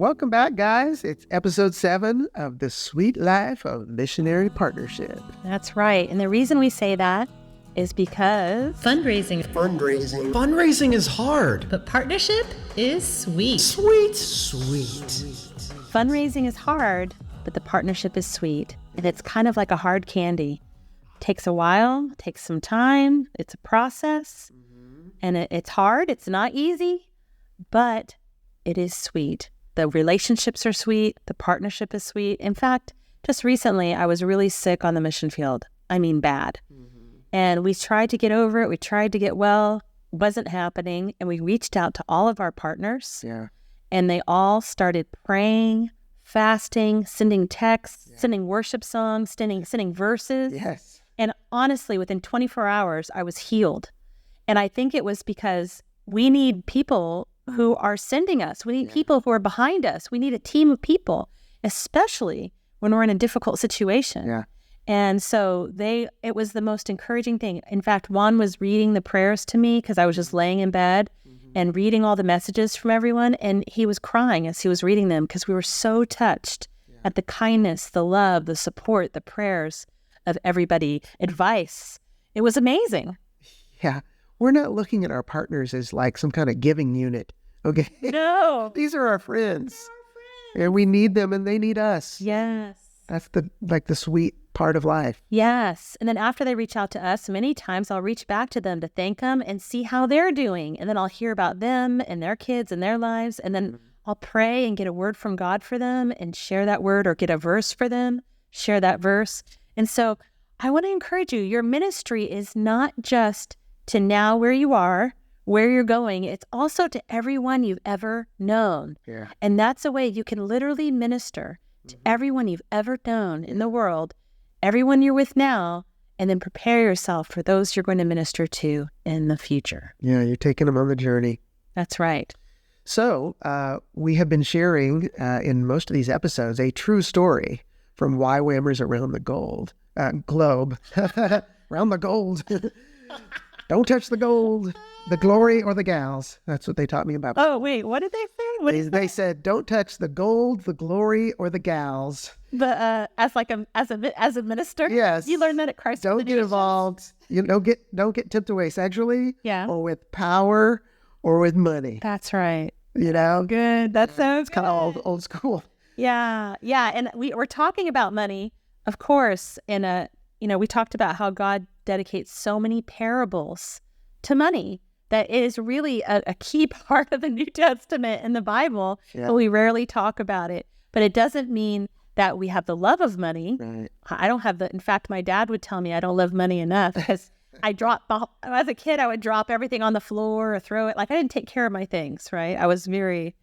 Welcome back, guys. It's episode 7 of The Sweet Life of Missionary Partnership. That's right. And the reason we say that is because Fundraising is hard. but partnership is sweet. Sweet. fundraising is hard, but the partnership is sweet. And it's kind of like a hard candy. Takes a while, takes some time. It's a process. And it's hard. It's not easy, but it is sweet. The relationships are sweet. The partnership is sweet. In fact, just recently, I was really sick on the mission field. I mean, bad. And we tried to get over it. We tried to get well. Wasn't happening. And we reached out to all of our partners. Yeah. And they all started praying, fasting, sending texts, sending worship songs, sending verses. Yes. And honestly, within 24 hours, I was healed. And I think it was because we need people who are sending us. We need people who are behind us. We need a team of people, especially when we're in a difficult situation. Yeah. And so it was the most encouraging thing. In fact, Juan was reading the prayers to me because I was just laying in bed and reading all the messages from everyone. And he was crying as he was reading them because we were so touched at the kindness, the love, the support, the prayers of everybody, advice. It was amazing. Yeah. We're not looking at our partners as like some kind of giving unit. Okay. No. These are our friends. And we need them and they need us. Yes. That's the sweet part of life. Yes. And then after they reach out to us, many times I'll reach back to them to thank them and see how they're doing. And then I'll hear about them and their kids and their lives. And then I'll pray and get a word from God for them and share that word, or get a verse for them, share that verse. And so I want to encourage you, your ministry is not just to now where you are, where you're going. It's also to everyone you've ever known. Yeah. And that's a way you can literally minister to everyone you've ever known in the world, everyone you're with now, and then prepare yourself for those you're going to minister to in the future. Yeah, you're taking them on the journey. That's right. So we have been sharing in most of these episodes a true story from YWAMers around the globe. Around the gold. Don't touch the gold, the glory, or the gals. That's what they taught me about. Oh, wait, what did they say? They said, don't touch the gold, the glory, or the gals. But as a minister, Yes. you learned that at Christ. Don't get involved. You don't get tipped away sexually, or with power, or with money. That's right. You know, Good. That sounds kind of old school. Yeah. And we're talking about money, of course. And we talked about how God dedicates so many parables to money. That is really a key part of the New Testament in the Bible, but we rarely talk about it. But it doesn't mean that we have the love of money. Right. I don't have in fact, my dad would tell me I don't love money enough because as a kid, I would drop everything on the floor or throw it. Like I didn't take care of my things, right? I was very,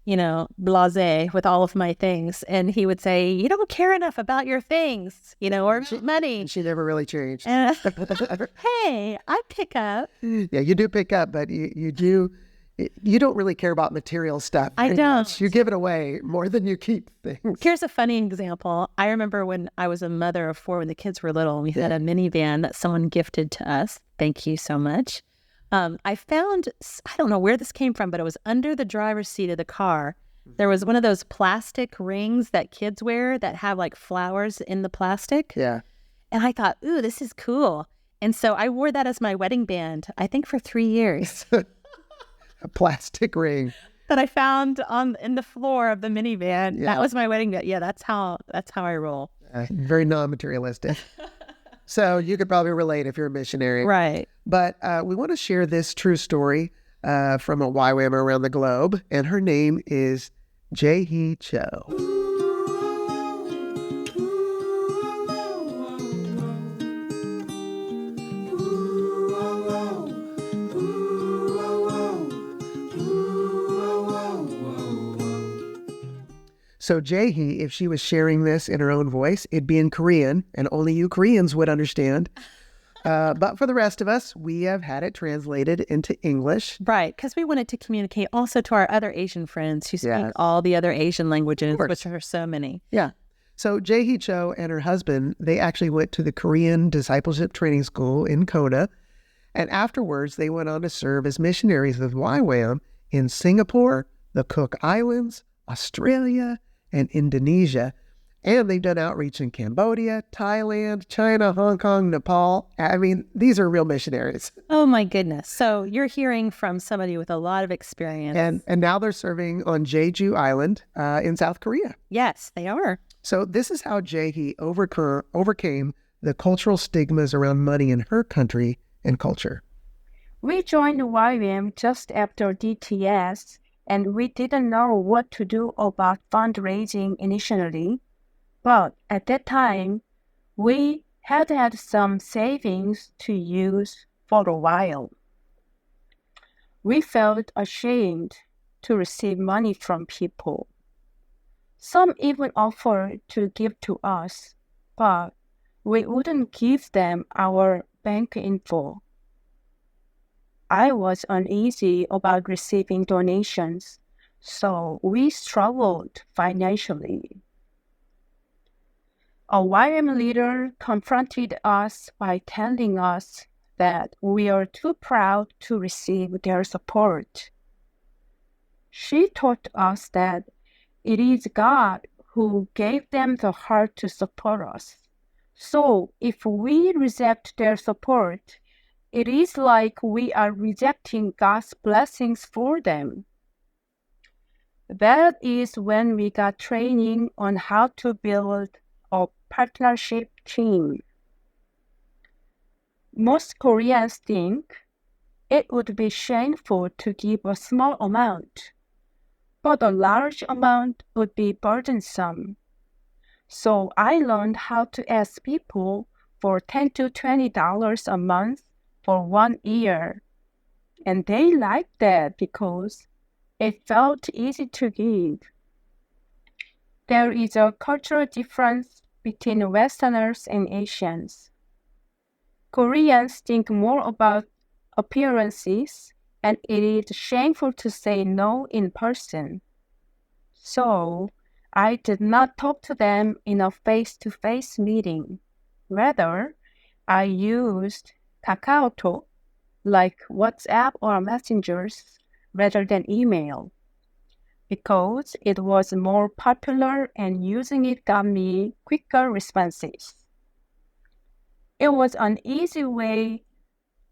blasé with all of my things. And he would say, you don't care enough about your things, or money. She never really changed. Hey, I pick up. Yeah, you do pick up, but you don't really care about material stuff. I don't. You give it away more than you keep things. Here's a funny example. I remember when I was a mother of 4, when the kids were little, we had a minivan that someone gifted to us. Thank you so much. I found, I don't know where this came from, but it was under the driver's seat of the car. There was one of those plastic rings that kids wear that have like flowers in the plastic. Yeah. And I thought, ooh, this is cool. And so I wore that as my wedding band, I think for 3 years. A plastic ring that I found in the floor of the minivan. Yeah. That was my wedding band. Yeah, that's how I roll. Very non-materialistic. So you could probably relate if you're a missionary. Right. But we want to share this true story from a YWAM around the globe, and her name is JiHye Cho. So JiHye, if she was sharing this in her own voice, it'd be in Korean, and only you Koreans would understand. But for the rest of us, we have had it translated into English. Right, because we wanted to communicate also to our other Asian friends who speak all the other Asian languages, which are so many. Yeah. So JiHye Cho and her husband, they actually went to the Korean Discipleship Training School in Kona. And afterwards, they went on to serve as missionaries with YWAM in Singapore, the Cook Islands, Australia, and Indonesia. And they've done outreach in Cambodia, Thailand, China, Hong Kong, Nepal. I mean, these are real missionaries. Oh my goodness. So you're hearing from somebody with a lot of experience. And now they're serving on Jeju Island in South Korea. Yes, they are. So this is how JiHye overcame the cultural stigmas around money in her country and culture. We joined YWAM just after DTS, and we didn't know what to do about fundraising initially. But at that time, we had some savings to use for a while. We felt ashamed to receive money from people. Some even offered to give to us, but we wouldn't give them our bank info. I was uneasy about receiving donations, so we struggled financially. A YWAM leader confronted us by telling us that we are too proud to receive their support. She taught us that it is God who gave them the heart to support us. So if we reject their support, it is like we are rejecting God's blessings for them. That is when we got training on how to build a partnership team. Most Koreans think it would be shameful to give a small amount, but a large amount would be burdensome. So I learned how to ask people for $10 to $20 a month for 1 year. And they liked that because it felt easy to give. There is a cultural difference between Westerners and Asians. Koreans think more about appearances, and it is shameful to say no in person. So I did not talk to them in a face-to-face meeting. Rather, I used KakaoTalk, like WhatsApp or messengers, rather than email, because it was more popular and using it got me quicker responses. It was an easy way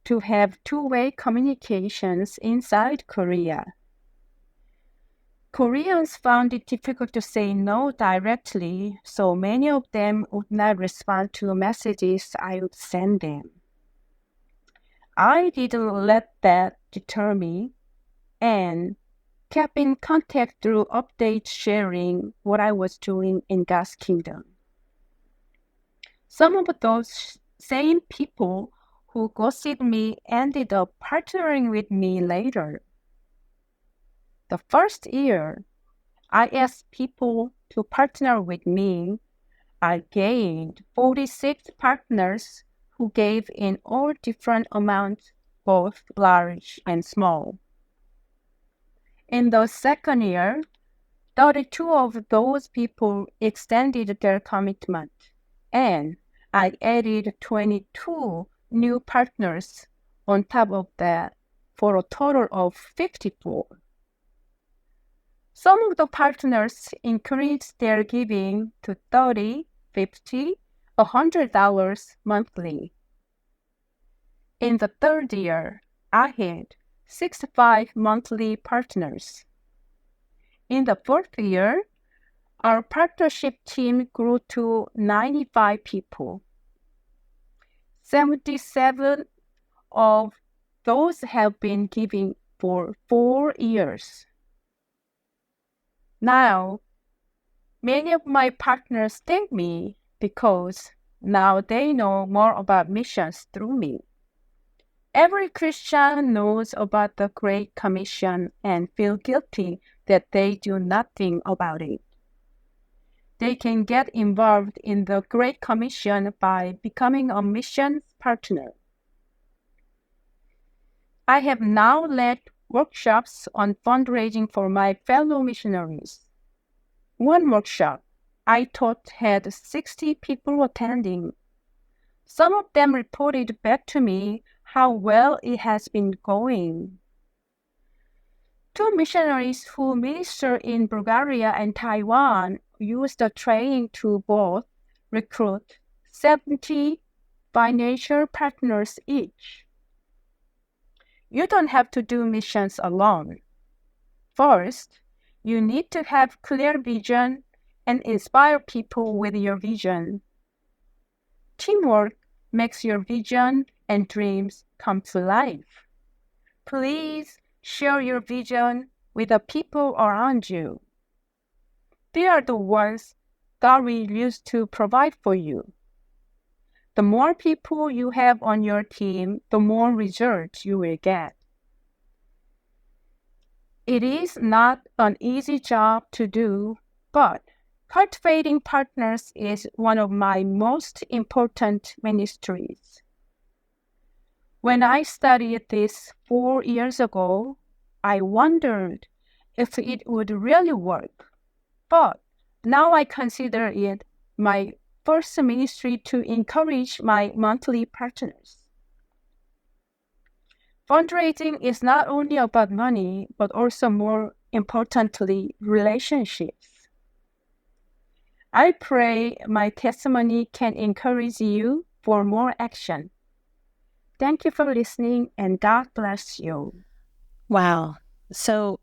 to have two-way communications inside Korea. Koreans found it difficult to say no directly, so many of them would not respond to messages I would send them. I didn't let that deter me and kept in contact through updates sharing what I was doing in God's kingdom. Some of those same people who gossiped me ended up partnering with me later. The first year I asked people to partner with me, I gained 46 partners who gave in all different amounts, both large and small. In the second year, 32 of those people extended their commitment, and I added 22 new partners on top of that for a total of 54. Some of the partners increased their giving to $30, $50, $100 monthly. In the third year, I had 65 monthly partners. In the fourth year, our partnership team grew to 95 people. 77 of those have been giving for 4 years. Now, many of my partners thank me because now they know more about missions through me. Every Christian knows about the Great Commission and feel guilty that they do nothing about it. They can get involved in the Great Commission by becoming a missions partner. I have now led workshops on fundraising for my fellow missionaries. One workshop I taught had 60 people attending. Some of them reported back to me how well it has been going. Two missionaries who minister in Bulgaria and Taiwan use the training to both recruit 70 financial partners each. You don't have to do missions alone. First, you need to have clear vision and inspire people with your vision. Teamwork makes your vision and dreams come to life. Please share your vision with the people around you. They are the ones God will use to provide for you. The more people you have on your team, the more results you will get. It is not an easy job to do, but cultivating partners is one of my most important ministries. When I studied this 4 years ago, I wondered if it would really work. But now I consider it my first ministry to encourage my monthly partners. Fundraising is not only about money, but also more importantly, relationships. I pray my testimony can encourage you for more action. Thank you for listening, and God bless you. Wow. So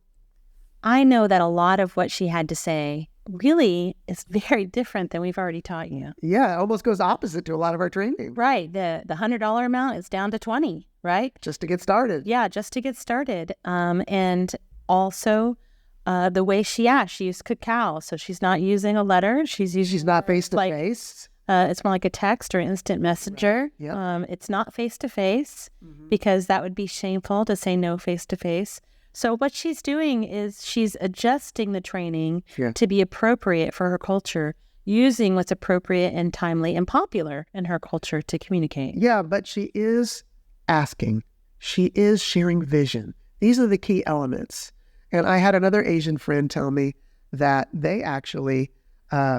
I know that a lot of what she had to say really is very different than we've already taught you. Yeah, it almost goes opposite to a lot of our training. Right. The $100 amount is down to 20, right? Just to get started. Yeah, just to get started. And also the way she asked, she used cacao. So she's not using a letter. She's not face to face. It's more like a text or instant messenger. Right. Yep. It's not face to face because that would be shameful to say no face to face. So what she's doing is she's adjusting the training to be appropriate for her culture, using what's appropriate and timely and popular in her culture to communicate. Yeah, but she is asking. She is sharing vision. These are the key elements. And I had another Asian friend tell me that they actually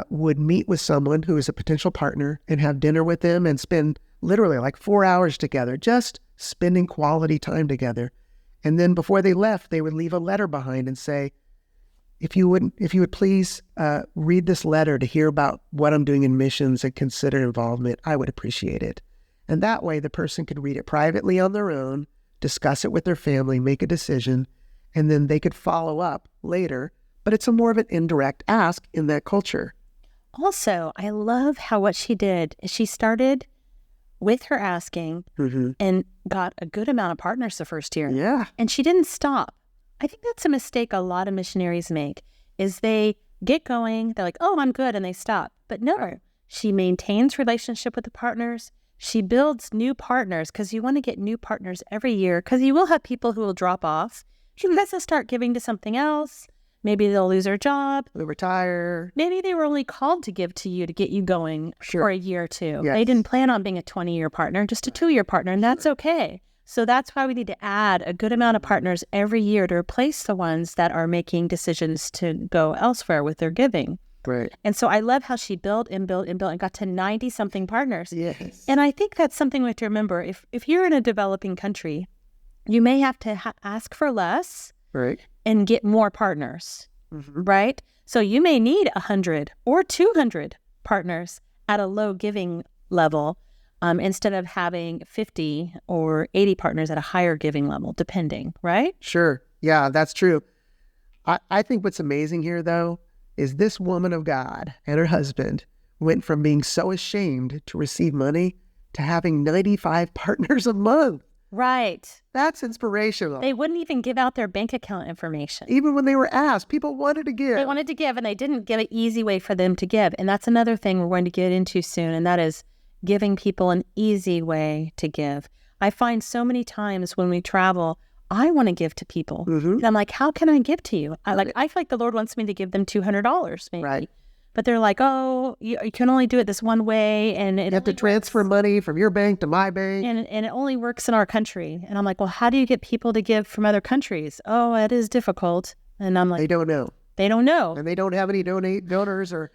would meet with someone who is a potential partner and have dinner with them and spend literally like 4 hours together, just spending quality time together. And then before they left, they would leave a letter behind and say, if you would please read this letter to hear about what I'm doing in missions and consider involvement, I would appreciate it. And that way the person could read it privately on their own, discuss it with their family, make a decision, and then they could follow up later. But it's a more of an indirect ask in that culture. Also, I love how what she did is she started with her asking and got a good amount of partners the first year. Yeah. And she didn't stop. I think that's a mistake a lot of missionaries make, is they get going, they're like, oh, I'm good, and they stop. But no, she maintains relationship with the partners. She builds new partners because you want to get new partners every year because you will have people who will drop off. You guys will start giving to something else. Maybe they'll lose their job. They'll retire. Maybe they were only called to give to you to get you going for a year or two. Yes. They didn't plan on being a 20-year partner, just a 2-year partner, and that's okay. So that's why we need to add a good amount of partners every year to replace the ones that are making decisions to go elsewhere with their giving. Right. And so I love how she built and built and built and got to 90-something partners. Yes. And I think that's something we have to remember. If you're in a developing country, you may have to ask for less and get more partners, right? So you may need 100 or 200 partners at a low giving level instead of having 50 or 80 partners at a higher giving level, depending, right? Sure. Yeah, that's true. I think what's amazing here, though, is this woman of God and her husband went from being so ashamed to receive money to having 95 partners a month. Right. That's inspirational. They wouldn't even give out their bank account information. Even when they were asked, people wanted to give. They wanted to give, and they didn't give an easy way for them to give. And that's another thing we're going to get into soon, and that is giving people an easy way to give. I find so many times when we travel, I want to give to people. And I'm like, how can I give to you? I feel like the Lord wants me to give them $200 maybe. Right. But they're like, oh, you can only do it this one way. And you have to transfer money from your bank to my bank. And it only works in our country. And I'm like, well, how do you get people to give from other countries? Oh, it is difficult. And I'm like, they don't know. They don't know. And they don't have any donors or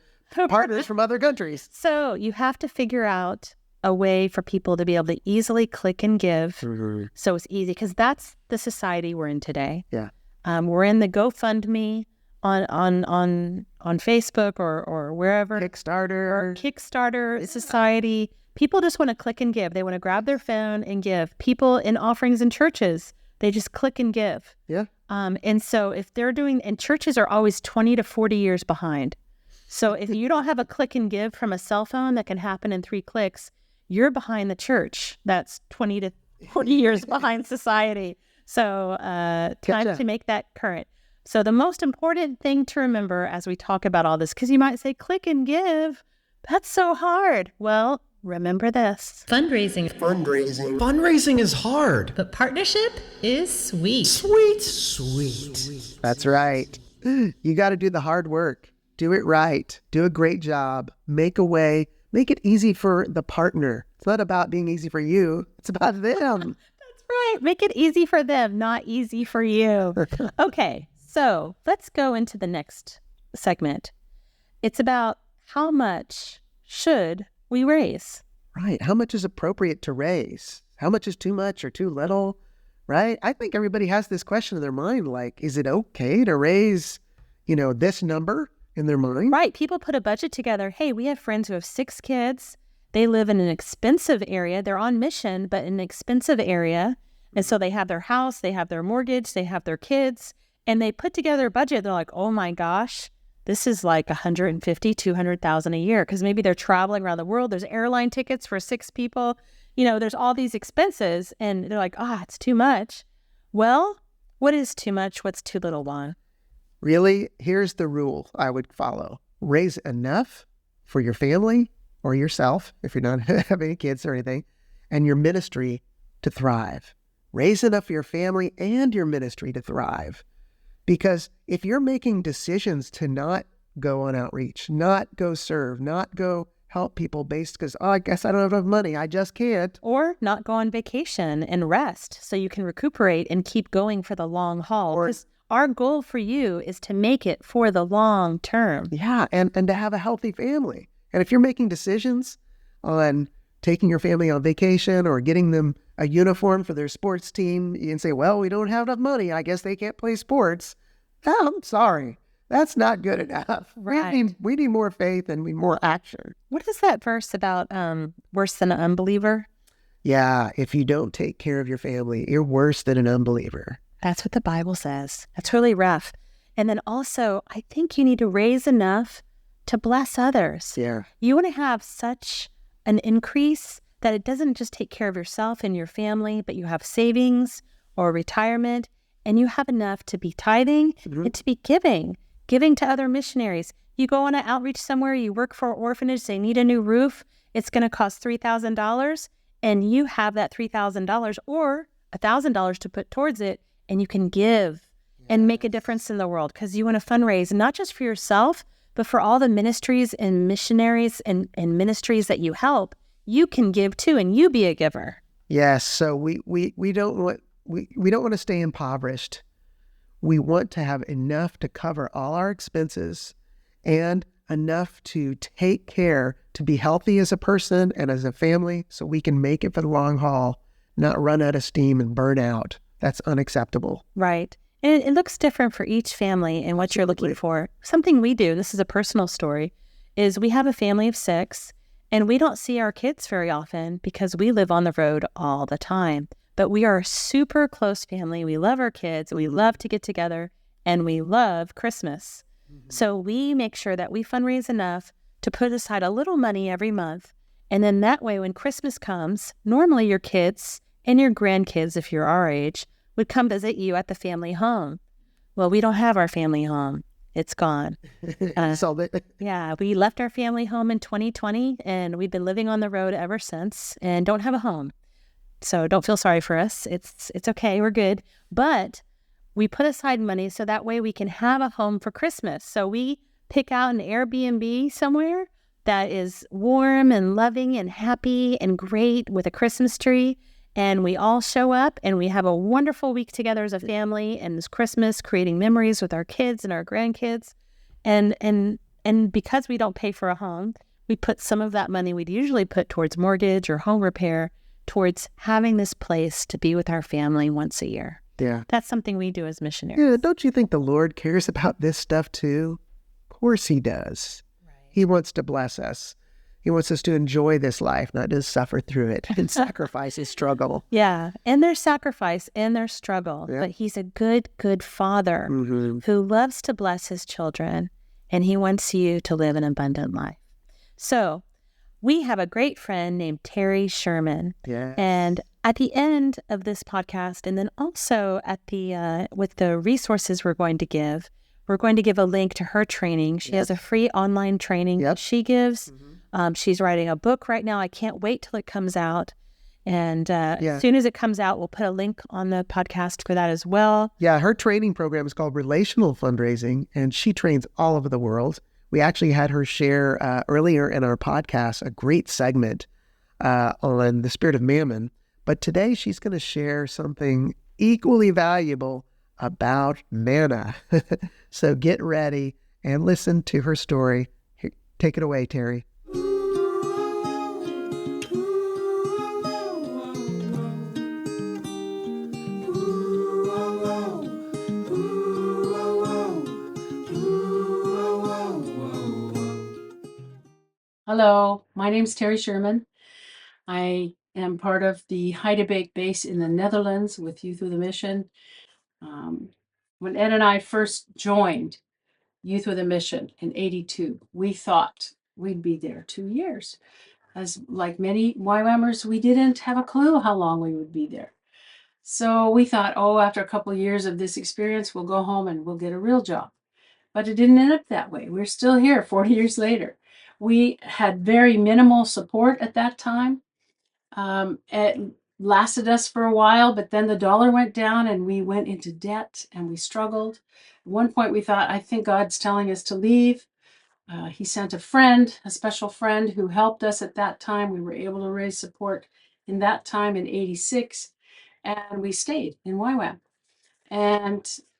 partners from other countries. So you have to figure out a way for people to be able to easily click and give. So it's easy because that's the society we're in today. Yeah. We're in the GoFundMe on Facebook or wherever. Kickstarter Society. People just want to click and give. They want to grab their phone and give. People in offerings in churches, they just click and give. Yeah. And so if they're doing, and churches are always 20 to 40 years behind. So if you don't have a click and give from a cell phone that can happen in 3 clicks, you're behind the church. That's 20 to 40 years behind society. So time to make that current. So the most important thing to remember as we talk about all this, because you might say, click and give, that's so hard. Well, remember this. Fundraising is hard. But partnership is sweet. Sweet. That's right. You got to do the hard work. Do it right. Do a great job. Make a way. Make it easy for the partner. It's not about being easy for you. It's about them. That's right. Make it easy for them, not easy for you. Okay, so let's go into the next segment. It's about how much should we raise? Right. How much is appropriate to raise? How much is too much or too little? Right? I think everybody has this question in their mind, like, is it okay to raise, this number in their mind? Right. People put a budget together. Hey, we have friends who have 6 kids. They live in an expensive area. They're on mission, but in an expensive area. And so they have their house, they have their mortgage, they have their kids, and they put together a budget. They're like, oh my gosh, this is like $150,000, $200,000 a year, because maybe they're traveling around the world. There's airline tickets for 6 people. There's all these expenses, and they're like, it's too much. Well, what is too much? What's too little, Juan? Really, here's the rule I would follow. Raise enough for your family or yourself, if you're not having any kids or anything, and your ministry to thrive. Raise enough for your family and your ministry to thrive. Because if you're making decisions to not go on outreach, not go serve, not go help people based because, I guess I don't have enough money, I just can't. Or not go on vacation and rest so you can recuperate and keep going for the long haul. Because our goal for you is to make it for the long term. Yeah, and to have a healthy family. And if you're making decisions on taking your family on vacation or getting them a uniform for their sports team, you can say, well, we don't have enough money. I guess they can't play sports. No, I'm sorry. That's not good enough. Right. We need more faith and we need more action. What is that verse about worse than an unbeliever? Yeah, if you don't take care of your family, you're worse than an unbeliever. That's what the Bible says. That's really rough. And then also, I think you need to raise enough to bless others. Yeah. You want to have such an increase that it doesn't just take care of yourself and your family, but you have savings or retirement, and you have enough to be tithing and to be giving to other missionaries. You go on an outreach somewhere, you work for an orphanage, they need a new roof, it's going to cost $3,000, and you have that $3,000 or $1,000 to put towards it, and you can give and make a difference in the world because you want to fundraise, not just for yourself, but for all the ministries and missionaries and ministries that you help. You can give too, and you be a giver. Yes. So we don't want to stay impoverished. We want to have enough to cover all our expenses and enough to take care to be healthy as a person and as a family so we can make it for the long haul, not run out of steam and burn out. That's unacceptable. Right. And it looks different for each family and what you're looking for. Something we do, this is a personal story, is we have a family of 6 and we don't see our kids very often because we live on the road all the time. But we are a super close family. We love our kids. We love to get together and we love Christmas. So we make sure that we fundraise enough to put aside a little money every month. And then that way, when Christmas comes, normally your kids and your grandkids, if you're our age, would come visit you at the family home. Well, we don't have our family home. It's gone. Yeah, we left our family home in 2020 and we've been living on the road ever since and don't have a home. So don't feel sorry for us. It's okay. We're good. But we put aside money so that way we can have a home for Christmas. So we pick out an Airbnb somewhere that is warm and loving and happy and great with a Christmas tree. And we all show up and we have a wonderful week together as a family and this Christmas, creating memories with our kids and our grandkids. And because we don't pay for a home, we put some of that money we'd usually put towards mortgage or home repair towards having this place to be with our family once a year. Yeah. That's something we do as missionaries. Yeah, don't you think the Lord cares about this stuff too? Of course he does. He wants to bless us. He wants us to enjoy this life, not just suffer through it and sacrifice and struggle. Yeah, and their sacrifice and their struggle. Yeah. But he's a good, good father who loves to bless his children, and he wants you to live an abundant life. So we have a great friend named Terry Sherman. Yes. And at the end of this podcast, and then also at the with the resources we're going to give a link to her training. She has a free online training that she gives. She's writing a book right now. I can't wait till it comes out. And as soon as it comes out, we'll put a link on the podcast for that as well. Yeah, her training program is called Relational Fundraising, and she trains all over the world. We actually had her share earlier in our podcast a great segment on the spirit of mammon. But today she's going to share something equally valuable about manna. So get ready and listen to her story. Here, take it away, Terry. Hello, my name's Terry Sherman. I am part of the Heidebeek base in the Netherlands with Youth with a Mission. When Ed and I first joined Youth with a Mission in '82, we thought we'd be there 2 years. As like many YWAMers, we didn't have a clue how long we would be there. So we thought, after a couple of years of this experience, we'll go home and we'll get a real job. But it didn't end up that way. We're still here 40 years later. We had very minimal support at that time. It lasted us for a while, but then the dollar went down and we went into debt and we struggled. At one point we thought, I think God's telling us to leave. He sent a friend, a special friend who helped us at that time. We were able to raise support in that time in '86, and we stayed in YWAM.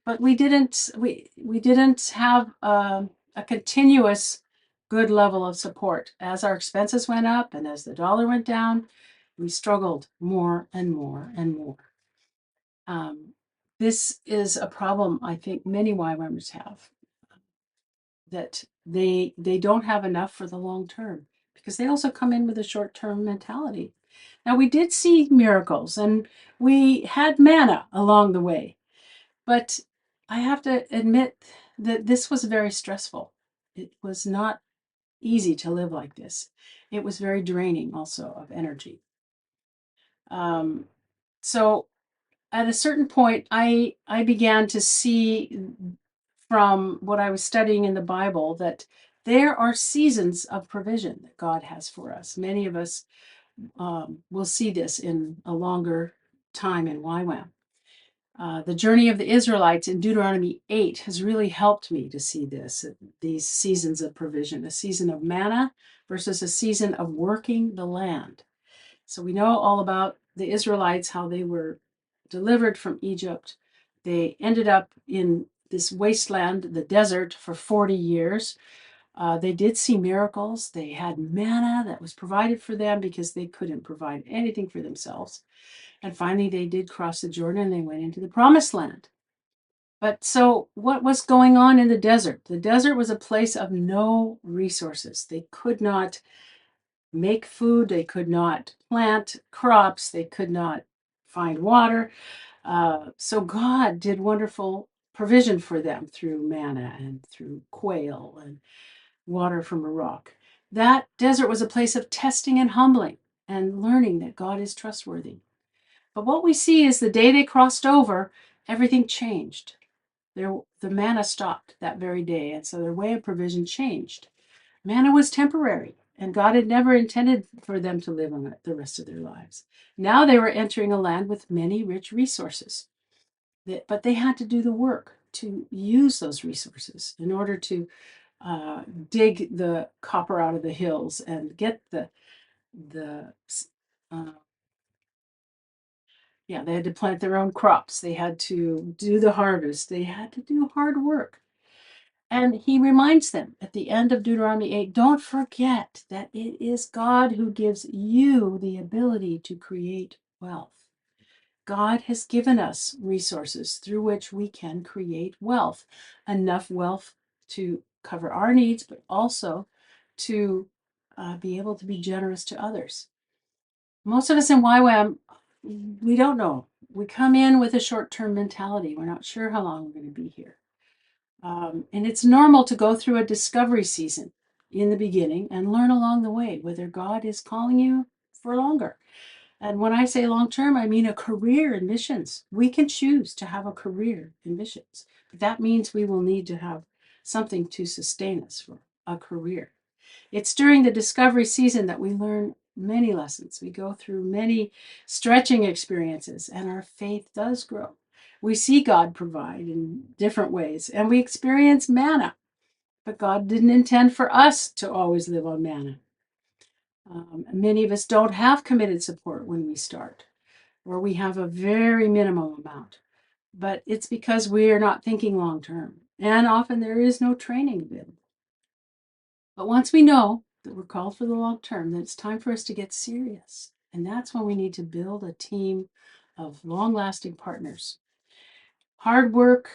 But we didn't have a continuous good level of support. As our expenses went up and as the dollar went down, we struggled more and more and more. This is a problem I think many YWAMers have, that they don't have enough for the long term because they also come in with a short-term mentality. Now, we did see miracles and we had manna along the way, but I have to admit that this was very stressful. It was not easy to live like this. It was very draining also of energy. So at a certain point, I began to see from what I was studying in the Bible that there are seasons of provision that God has for us. Many of us will see this in a longer time in YWAM. The journey of the Israelites in Deuteronomy 8 has really helped me to see these seasons of provision, a season of manna versus a season of working the land. So we know all about the Israelites, how they were delivered from Egypt. They ended up in this wasteland, the desert, for 40 years. They did see miracles. They had manna that was provided for them because they couldn't provide anything for themselves. And finally, they did cross the Jordan and they went into the promised land. But so what was going on in the desert? The desert was a place of no resources. They could not make food. They could not plant crops. They could not find water. So God did wonderful provision for them through manna and through quail and water from a rock. That desert was a place of testing and humbling and learning that God is trustworthy. But what we see is the day they crossed over, everything changed. The manna stopped that very day, and so their way of provision changed. Manna was temporary, and God had never intended for them to live on it the rest of their lives. Now they were entering a land with many rich resources, but they had to do the work to use those resources in order to dig the copper out of the hills and get they had to plant their own crops. They had to do the harvest. They had to do hard work. And he reminds them at the end of Deuteronomy 8, don't forget that it is God who gives you the ability to create wealth. God has given us resources through which we can create wealth, enough wealth to cover our needs, but also to be able to be generous to others. Most of us in YWAM, we don't know. We come in with a short-term mentality. We're not sure how long we're going to be here. And it's normal to go through a discovery season in the beginning and learn along the way whether God is calling you for longer. And when I say long term, I mean a career in missions. We can choose to have a career in missions, but that means we will need to have something to sustain us for a career. It's during the discovery season that we learn many lessons. We go through many stretching experiences, and our faith does grow. We see God provide in different ways, and we experience manna. But God didn't intend for us to always live on manna. Many of us don't have committed support when we start, or we have a very minimal amount. But it's because we are not thinking long term, and often there is no training available. But once we know that we're called for the long term, then it's time for us to get serious. And that's when we need to build a team of long-lasting partners. Hard work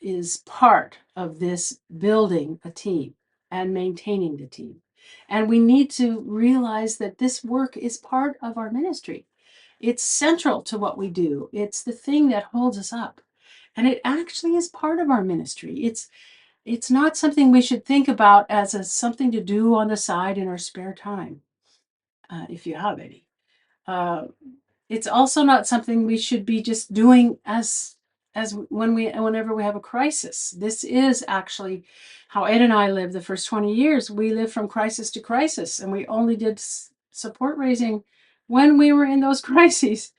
is part of this building a team and maintaining the team. And we need to realize that this work is part of our ministry. It's central to what we do. It's the thing that holds us up. And it actually is part of our ministry. It's not something we should think about as something to do on the side in our spare time, if you have any. Uh, it's also not something we should be just doing as whenever we have a crisis. This is actually how Ed and I lived the first 20 years. We lived from crisis to crisis, and we only did support raising when we were in those crises.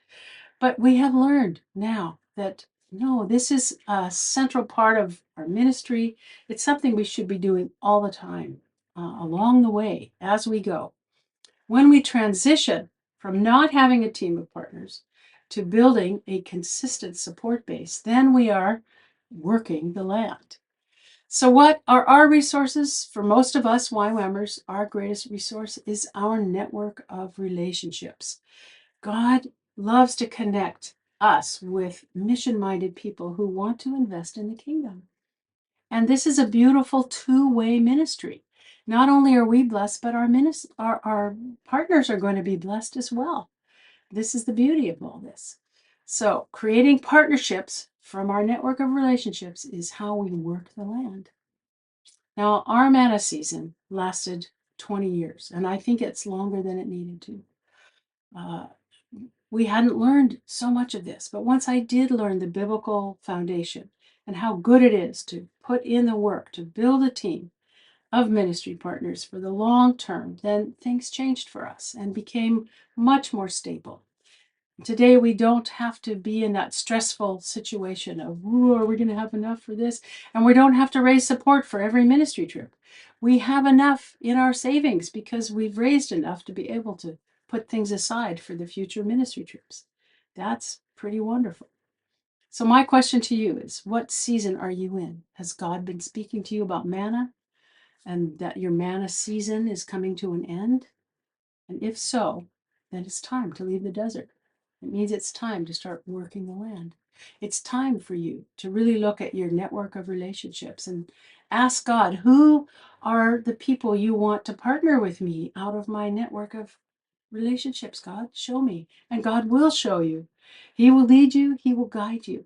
But we have learned now that no, this is a central part of our ministry. It's something we should be doing all the time, along the way as we go. When we transition from not having a team of partners to building a consistent support base, then we are working the land. So what are our resources? For most of us YWAMers, our greatest resource is our network of relationships. God loves to connect us with mission-minded people who want to invest in the kingdom. And this is a beautiful two-way ministry. Not only are we blessed, but our partners are going to be blessed as well. This is the beauty of all this. So creating partnerships from our network of relationships is how we work the land. Now, our manna season lasted 20 years, and I think it's longer than it needed to. We hadn't learned so much of this, but once I did learn the biblical foundation and how good it is to put in the work to build a team of ministry partners for the long term, then things changed for us and became much more stable. Today, we don't have to be in that stressful situation of, ooh, are we going to have enough for this? And we don't have to raise support for every ministry trip. We have enough in our savings because we've raised enough to be able to put things aside for the future ministry trips. That's pretty wonderful. So my question to you is, what season are you in? Has God been speaking to you about manna and that your manna season is coming to an end? And if so, then it's time to leave the desert. It means it's time to start working the land. It's time for you to really look at your network of relationships and ask God, who are the people you want to partner with me out of my network of relationships? God, show me. And God will show you. He will lead you, He will guide you,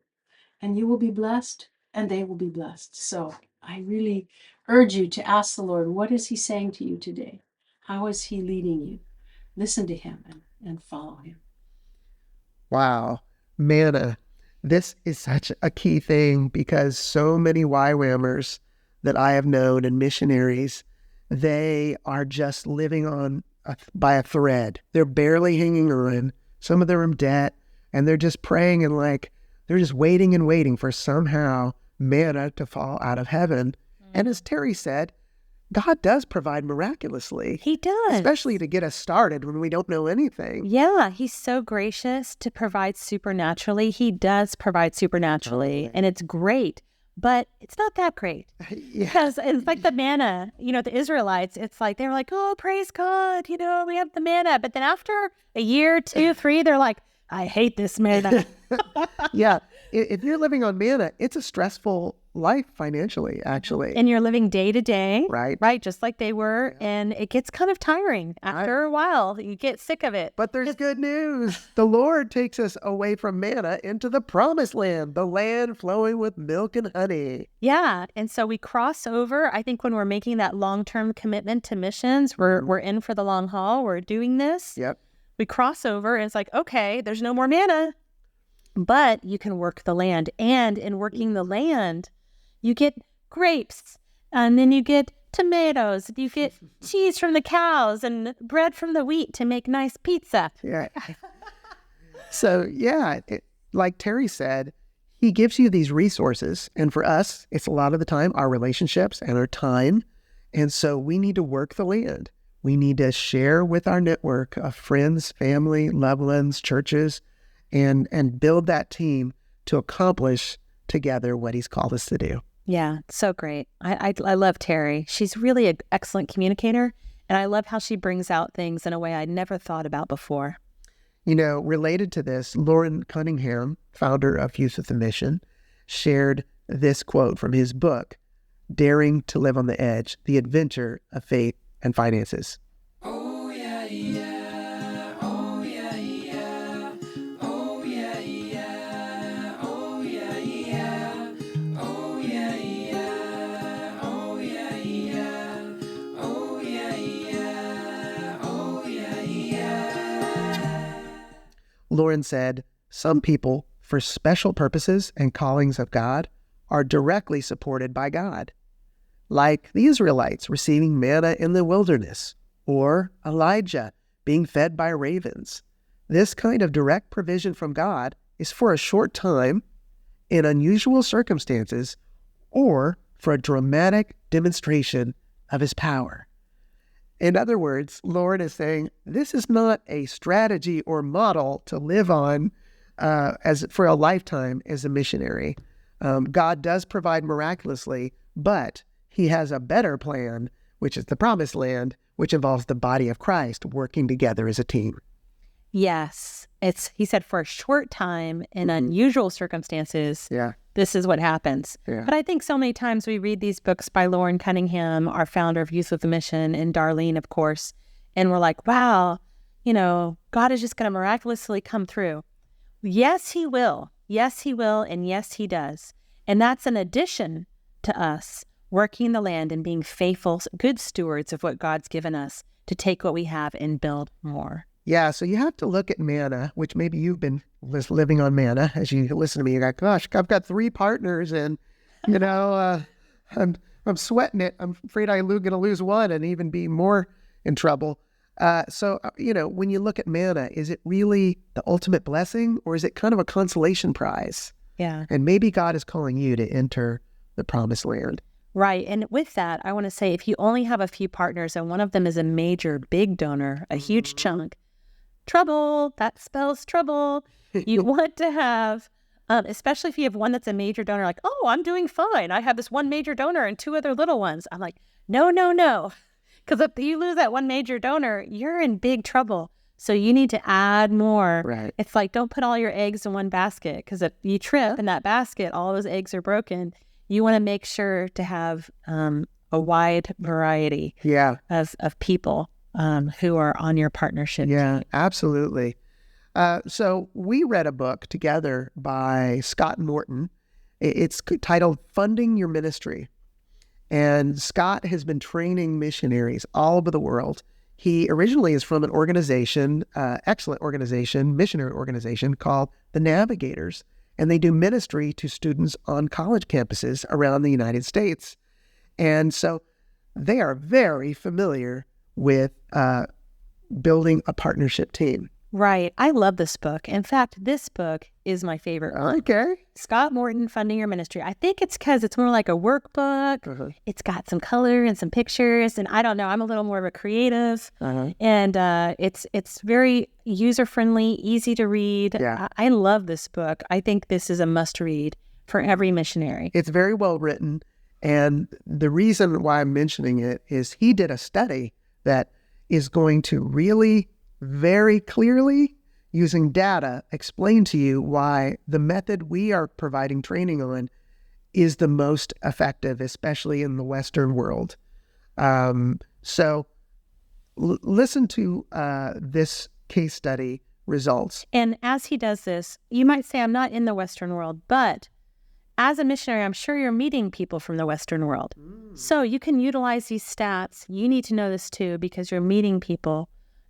and you will be blessed, and they will be blessed. So I really urge you to ask the Lord, what is He saying to you today? How is He leading you? Listen to Him and follow Him. Wow. Manna. This is such a key thing because so many YWAMers that I have known and missionaries, they are just living on by a thread. They're barely hanging on. Some of them are in debt, and they're just praying and they're just waiting and waiting for somehow manna to fall out of heaven. And as Terry said, God does provide miraculously. He does. Especially to get us started when we don't know anything. Yeah, He's so gracious to provide supernaturally. He does provide supernaturally, and it's great, but it's not that great. Yeah. Because it's like the manna, the Israelites, it's like, they were like, oh, praise God, we have the manna. But then after a year, 2, 3, they're like, I hate this manna. Yeah. If you're living on manna, it's a stressful life financially, actually. And you're living day to day, Right. right? Just like they were. And it gets kind of tiring after a while. You get sick of it. But there's good news. The Lord takes us away from manna into the promised land, the land flowing with milk and honey. Yeah. And so we cross over. I think when we're making that long-term commitment to missions, we're in for the long haul. We're doing this. Yep. We cross over and it's like, okay, there's no more manna, but you can work the land. And in working the land, you get grapes, and then you get tomatoes, you get cheese from the cows and bread from the wheat to make nice pizza. Yeah. So, yeah, like Terry said, he gives you these resources. And for us, it's a lot of the time our relationships and our time. And so we need to work the land. We need to share with our network of friends, family, loved ones, churches, and build that team to accomplish together what he's called us to do. Yeah, so great. I love Terry. She's really an excellent communicator, and I love how she brings out things in a way I never thought about before. You know, related to this, Lauren Cunningham, founder of Youth with a Mission, shared this quote from his book, Daring to Live on the Edge, The Adventure of Faith and Finances. Oh yeah, yeah. Oh yeah, yeah. Oh yeah, yeah. Oh yeah, yeah. Oh yeah, yeah. Oh yeah, yeah. Oh yeah, yeah. Oh yeah, yeah. Lauren said, some people, for special purposes and callings of God, are directly supported by God, like the Israelites receiving manna in the wilderness, or Elijah being fed by ravens. This kind of direct provision from God is for a short time, in unusual circumstances, or for a dramatic demonstration of his power. In other words, Lauren is saying, this is not a strategy or model to live on as for a lifetime as a missionary. God does provide miraculously, but he has a better plan, which is the promised land, which involves the body of Christ working together as a team. Yes. He said for a short time in unusual circumstances, Yeah. this is what happens. Yeah. But I think so many times we read these books by Lauren Cunningham, our founder of Youth with a Mission, and Darlene, of course, and we're like, wow, God is just going to miraculously come through. Yes, he will. Yes, he will. And yes, he does. And that's an addition to us working the land and being faithful, good stewards of what God's given us to take what we have and build more. Yeah, so you have to look at manna, which maybe you've been living on manna as you listen to me. You're like, gosh, I've got 3 partners and, I'm sweating it. I'm afraid I'm going to lose one and even be more in trouble. So, when you look at manna, is it really the ultimate blessing or is it kind of a consolation prize? Yeah. And maybe God is calling you to enter the promised land. Right. And with that, I want to say if you only have a few partners and one of them is a major big donor, a huge chunk, trouble, that spells trouble. You want to have, especially if you have one that's a major donor, like, oh, I'm doing fine. I have this one major donor and 2 other little ones. I'm like, no. Because if you lose that one major donor, you're in big trouble. So you need to add more. Right. It's like, don't put all your eggs in one basket because if you trip in that basket, all those eggs are broken. You want to make sure to have a wide variety of people who are on your partnership team. Absolutely. So we read a book together by Scott Norton. It's titled Funding Your Ministry. And Scott has been training missionaries all over the world. He originally is from an organization, excellent organization, missionary organization called the Navigators. And they do ministry to students on college campuses around the United States. And so they are very familiar with building a partnership team. Right. I love this book. In fact, this book is my favorite. Okay. Scott Morton, Funding Your Ministry. I think it's because it's more like a workbook. Uh-huh. It's got some color and some pictures. And I don't know, I'm a little more of a creative. Uh-huh. And it's very user-friendly, easy to read. Yeah. I love this book. I think this is a must-read for every missionary. It's very well written. And the reason why I'm mentioning it is he did a study that is going to really very clearly using data, explain to you why the method we are providing training on is the most effective, especially in the Western world. So listen to this case study results. And as he does this, you might say, I'm not in the Western world, but as a missionary, I'm sure you're meeting people from the Western world. So you can utilize these stats. You need to know this too, because you're meeting people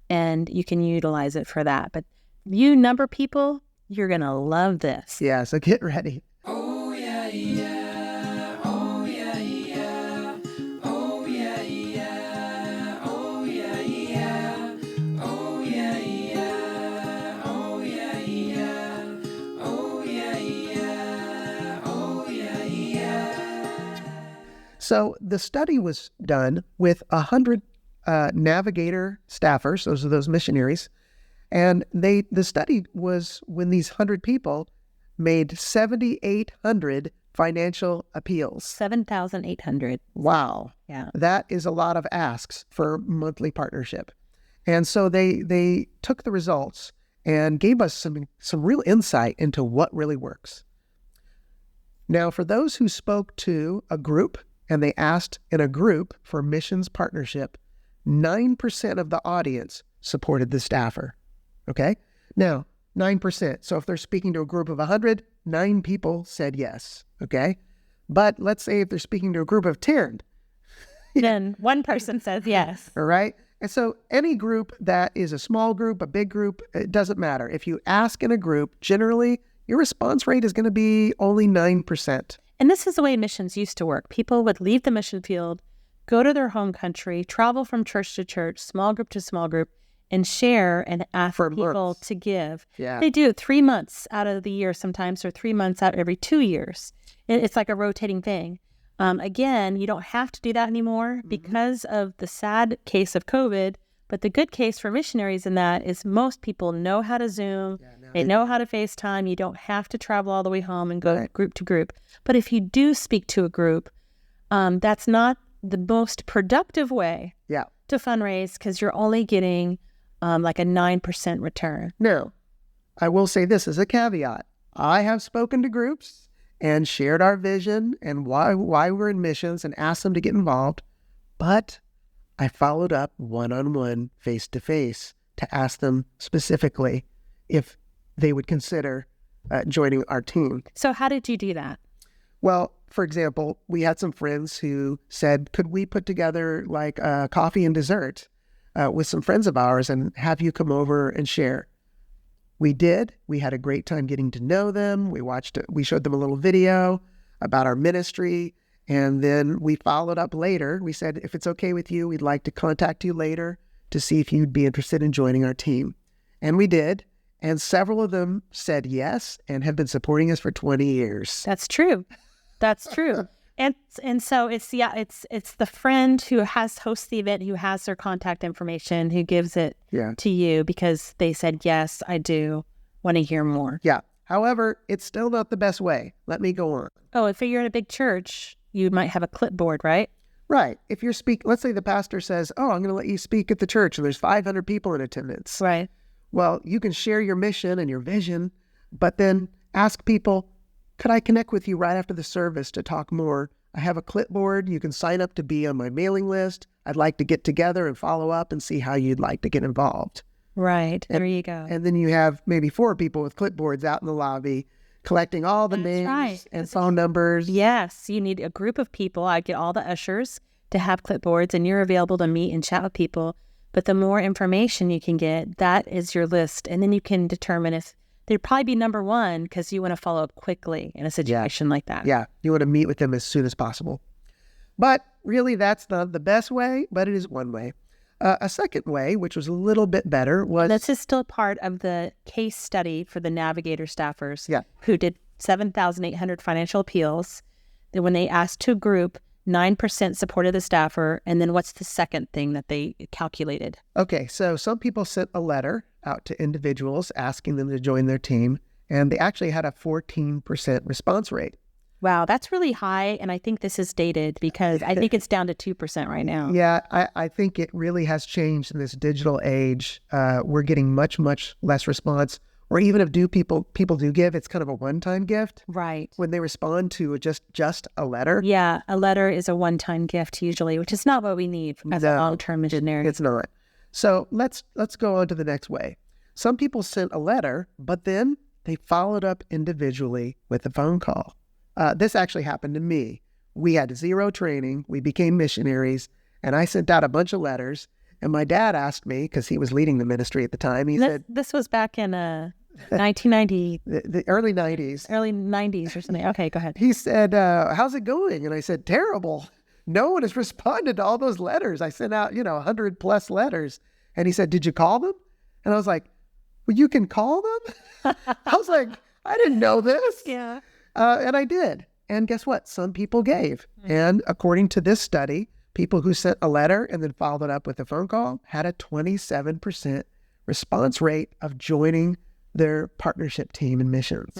and you can utilize it for that. But you number people, you're going to love this. Yeah, so get ready. Oh yeah, yeah. Oh yeah, yeah. Oh yeah, yeah. Oh yeah, yeah. Oh yeah, yeah. Oh yeah, yeah. Oh yeah, yeah. Oh yeah, yeah. So the study was done with 100 navigator staffers, those are those missionaries, and the study was when these 100 people made 7,800 financial appeals. 7,800. Wow. Yeah. That is a lot of asks for monthly partnership. And so they took the results and gave us some real insight into what really works. Now, for those who spoke to a group and they asked in a group for missions partnership, 9% of the audience supported the staffer. Okay? Now, 9%. So if they're speaking to a group of 100, 9 people said yes. Okay? But let's say if they're speaking to a group of 10, Then one person says yes. all right? And so any group that is a small group, a big group, it doesn't matter. If you ask in a group, generally your response rate is going to be only 9%. And this is the way missions used to work. People would leave the mission field, go to their home country, travel from church to church, small group to small group, and share and ask For people months. to give. Yeah. They do it 3 months out of the year sometimes, or 3 months out every 2 years. It's like a rotating thing. Again, you don't have to do that anymore because of the sad case of COVID. But the good case for missionaries in that is most people know how to Zoom. They know how to FaceTime. You don't have to travel all the way home and go group to group. But if you do speak to a group, that's not the most productive way Yeah. to fundraise because you're only getting like a 9% return. Now, I will say this as a caveat. I have spoken to groups and shared our vision and why we're in missions and asked them to get involved, but I followed up one-on-one, face-to-face to ask them specifically if they would consider joining our team. So how did you do that? Well, for example, we had some friends who said, could we put together like a coffee and dessert with some friends of ours and have you come over and share? We did. We had a great time getting to know them. We showed them a little video about our ministry. And then we followed up later. We said, if it's okay with you, we'd like to contact you later to see if you'd be interested in joining our team. And we did. And several of them said yes and have been supporting us for 20 years. That's true. That's true. And so it's the friend who hosts the event, who has their contact information, who gives it to you because they said, yes, I do want to hear more. Yeah. However, it's still not the best way. Let me go on. Oh, if you're in a big church, you might have a clipboard, right? Right. If you're let's say the pastor says, oh, I'm going to let you speak at the church and there's 500 people in attendance. Right. Well, you can share your mission and your vision, but then ask people, could I connect with you right after the service to talk more? I have a clipboard. You can sign up to be on my mailing list. I'd like to get together and follow up and see how you'd like to get involved. Right. There you go. And then you have maybe 4 people with clipboards out in the lobby collecting all the names and phone numbers. Yes. You need a group of people. I get all the ushers to have clipboards and you're available to meet and chat with people. But the more information you can get, that is your list. And then you can determine if they'd probably be number 1 because you want to follow up quickly in a situation like that. Yeah. You want to meet with them as soon as possible. But really, that's not the best way, but it is one way. A second way, which was a little bit better, was... This is still part of the case study for the navigator staffers who did 7,800 financial appeals. Then when they asked to a group, 9% supported the staffer. And then what's the second thing that they calculated? Okay, so some people sent a letter out to individuals asking them to join their team, and they actually had a 14% response rate. Wow, that's really high. And I think this is dated because I think it's down to 2% right now. Yeah, I think it really has changed in this digital age. We're getting much, much less response. Or even if people do give, it's kind of a one-time gift. Right. When they respond to just a letter. Yeah, a letter is a one-time gift usually, which is not what we need as a long-term missionary. It's not. So let's go on to the next way. Some people sent a letter, but then they followed up individually with a phone call. This actually happened to me. We had zero training. We became missionaries, and I sent out a bunch of letters. And my dad asked me, because he was leading the ministry at the time, he said... This was back in 1990. The early 90s. Early 90s or something. Okay, go ahead. He said, how's it going? And I said, terrible. No one has responded to all those letters. I sent out, 100 plus letters. And he said, did you call them? And I was like, well, you can call them? I was like, I didn't know this. Yeah. And I did. And guess what? Some people gave. And according to this study, people who sent a letter and then followed it up with a phone call had a 27% response rate of joining their partnership team in missions.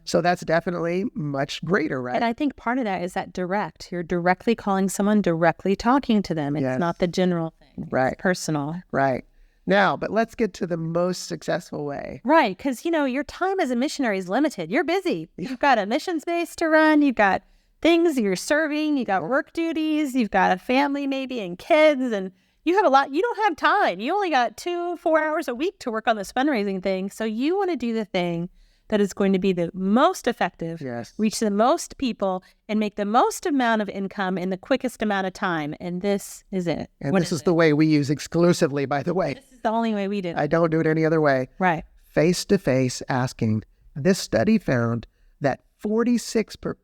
So that's definitely much greater, right? And I think part of that is that direct. You're directly calling someone, directly talking to them. It's not the general thing. Right. It's personal. Right. Now, but let's get to the most successful way. Right. Because, your time as a missionary is limited. You're busy. You've got a missions base to run. You've got things you're serving. You've got work duties. You've got a family maybe and kids. And you have a lot. You don't have time. You only got 2-4 hours a week to work on this fundraising thing. So you want to do the thing that is going to be the most effective, reach the most people, and make the most amount of income in the quickest amount of time. And this is it. And this is the way we use exclusively, by the way. This is the only way we do it. I don't do it any other way. Right. Face-to-face asking. This study found that 46%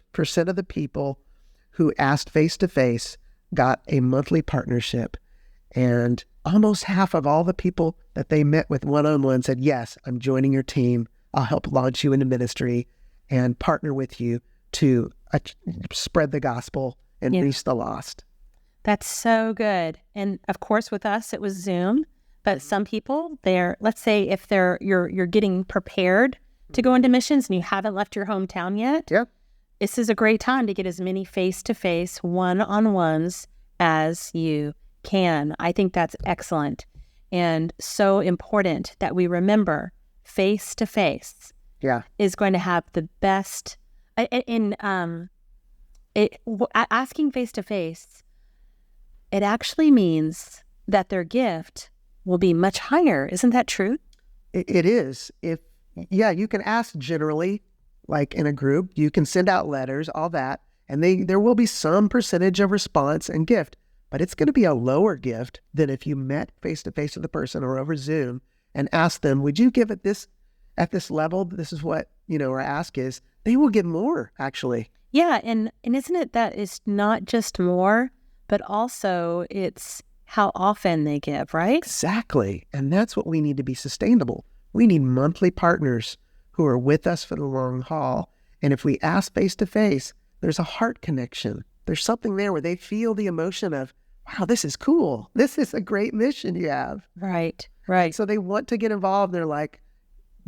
of the people who asked face-to-face got a monthly partnership. And almost half of all the people that they met with one-on-one said, yes, I'm joining your team. I'll help launch you into ministry and partner with you to spread the gospel and reach the lost. That's so good. And of course, with us, it was Zoom. But some people, let's say if you're getting prepared to go into missions and you haven't left your hometown yet, this is a great time to get as many face-to-face one-on-ones as you can. I think that's excellent and so important that we remember face-to-face is going to have the best asking face-to-face. It actually means that their gift will be much higher. Isn't that true? It is. You can ask generally, like in a group, you can send out letters, all that, and there will be some percentage of response and gift, but it's going to be a lower gift than if you met face-to-face with the person or over Zoom and ask them, would you give it at this level? This is what, our ask is. They will give more, actually. Yeah. And isn't it that it's not just more, but also it's how often they give, right? Exactly. And that's what we need to be sustainable. We need monthly partners who are with us for the long haul. And if we ask face-to-face, there's a heart connection. There's something there where they feel the emotion of, wow, this is cool. This is a great mission you have. Right. Right. So they want to get involved. They're like,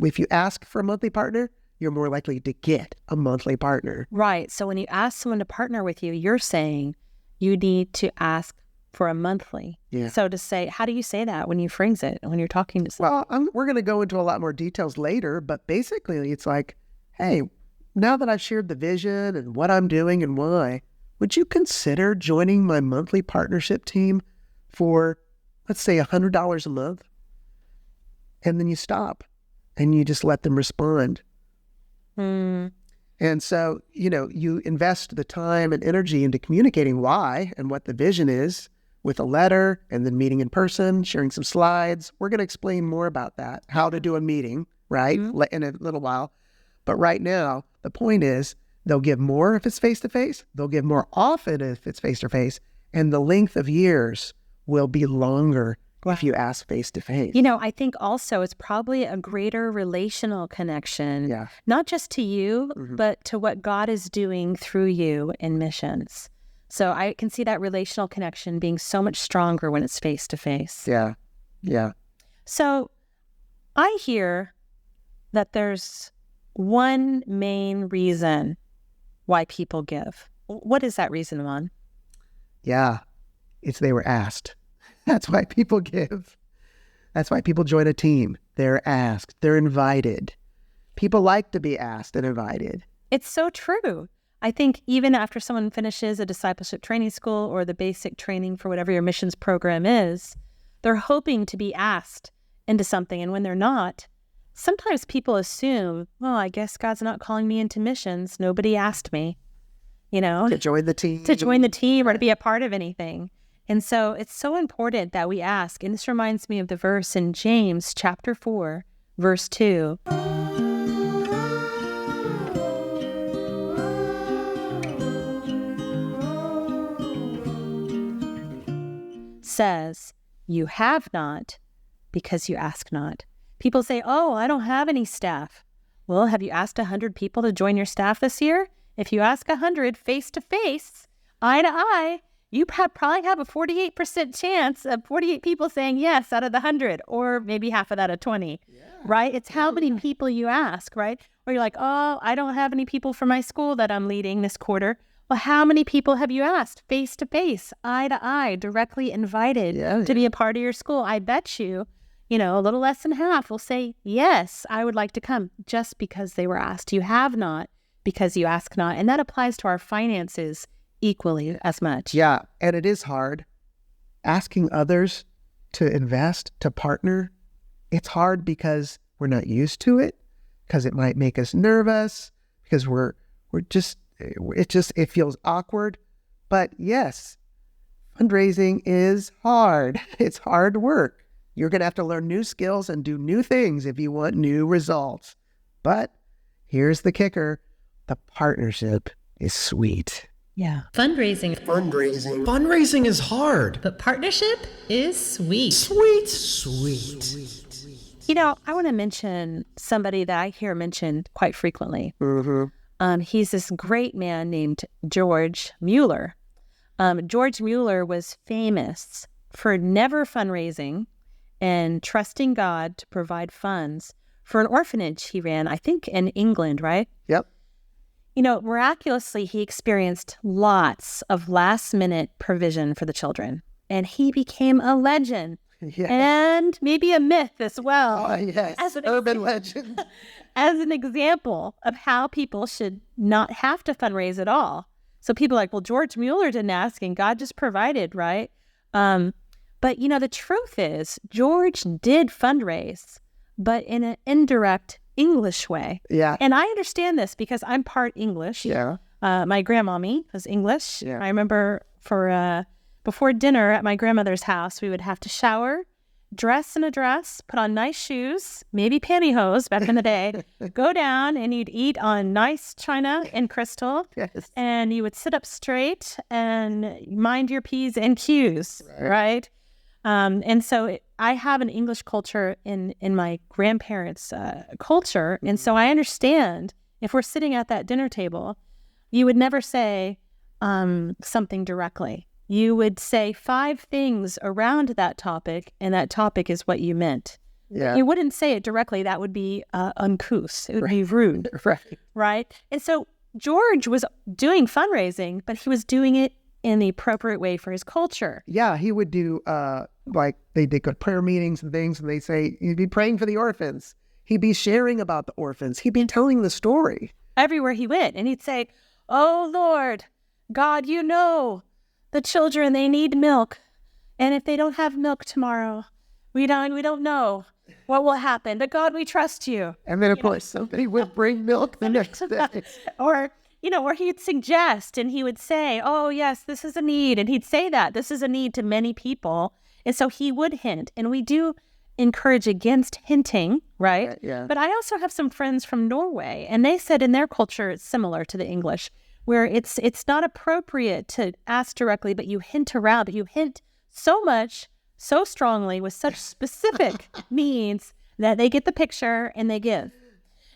if you ask for a monthly partner, you're more likely to get a monthly partner. Right. So when you ask someone to partner with you, you're saying you need to ask for a monthly. Yeah. So to say, how do you say that when you phrase it, when you're talking to someone? Well, we're going to go into a lot more details later, but basically it's like, hey, now that I've shared the vision and what I'm doing and why, would you consider joining my monthly partnership team for, let's say, $100 a month? And then you stop and you just let them respond. And so, you invest the time and energy into communicating why and what the vision is with a letter and then meeting in person, sharing some slides. We're going to explain more about that, how to do a meeting, right, in a little while. But right now, the point is they'll give more if it's face-to-face. They'll give more often if it's face-to-face. And the length of years will be longer if you ask face-to-face. I think also it's probably a greater relational connection, not just to you, but to what God is doing through you in missions. So I can see that relational connection being so much stronger when it's face-to-face. Yeah. So I hear that there's one main reason why people give. What is that reason, Juan? Yeah, it's they were asked. That's why people give. That's why people join a team. They're asked. They're invited. People like to be asked and invited. It's so true. I think even after someone finishes a discipleship training school or the basic training for whatever your missions program is, they're hoping to be asked into something. And when they're not, sometimes people assume, well, I guess God's not calling me into missions. Nobody asked me, To join the team. to join the team or to be a part of anything. And so it's so important that we ask. And this reminds me of the verse in James chapter 4, verse 2. Says, you have not because you ask not. People say, oh, I don't have any staff. Well, have you asked 100 people to join your staff this year? If you ask 100 face to face, eye to eye, you probably have a 48% chance of 48 people saying yes out of the 100, or maybe half of that of 20, right? It's how many people you ask, right? Or you're like, oh, I don't have any people for my school that I'm leading this quarter. Well, how many people have you asked face to face, eye to eye, directly invited to be a part of your school? I bet you, a little less than half will say, yes, I would like to come, just because they were asked. You have not because you ask not. And that applies to our finances equally as much. Yeah, and it is hard. Asking others to invest, to partner, it's hard because we're not used to it, because it might make us nervous, because it feels awkward. But yes, fundraising is hard. It's hard work. You're going to have to learn new skills and do new things if you want new results. But here's the kicker. The partnership is sweet. Yeah. Fundraising. Fundraising is hard. But partnership is sweet. Sweet. I want to mention somebody that I hear mentioned quite frequently. Mm-hmm. He's this great man named George Mueller. George Mueller was famous for never fundraising and trusting God to provide funds for an orphanage he ran, I think in England, right? Yep. Miraculously, he experienced lots of last-minute provision for the children, and he became a legend and maybe a myth as well. Oh, yes. As an Urban legend. As an example of how people should not have to fundraise at all. So people are like, well, George Mueller didn't ask and God just provided, right? But the truth is George did fundraise, but in an indirect English way. Yeah. And I understand this because I'm part English. Yeah. My grandmommy was English. Yeah. I remember before dinner at my grandmother's house, we would have to shower, dress in a dress, put on nice shoes, maybe pantyhose back in the day, go down and you'd eat on nice china and crystal. Yes. And you would sit up straight and mind your P's and Q's, right? And so I have an English culture in my grandparents' culture. And so I understand if we're sitting at that dinner table, you would never say something directly. You would say 5 things around that topic, and that topic is what you meant. Yeah. You wouldn't say it directly. That would be uncouth. It would be rude. Right? And so George was doing fundraising, but he was doing it in the appropriate way for his culture. Yeah, he would do, they go to prayer meetings and things, and they say, he'd be praying for the orphans. He'd be sharing about the orphans. He'd be telling the story. Everywhere he went. And he'd say, oh, Lord, God, the children, they need milk. And if they don't have milk tomorrow, we don't know what will happen. But God, we trust you. And then, of course, somebody would bring milk the next day. Or he'd suggest and he would say, oh, yes, this is a need. And he'd say that this is a need to many people. And so he would hint. And we do encourage against hinting, right? Yeah. But I also have some friends from Norway, and they said in their culture it's similar to the English, where it's not appropriate to ask directly, but you hint around, but you hint so much, so strongly, with such specific needs that they get the picture and they give.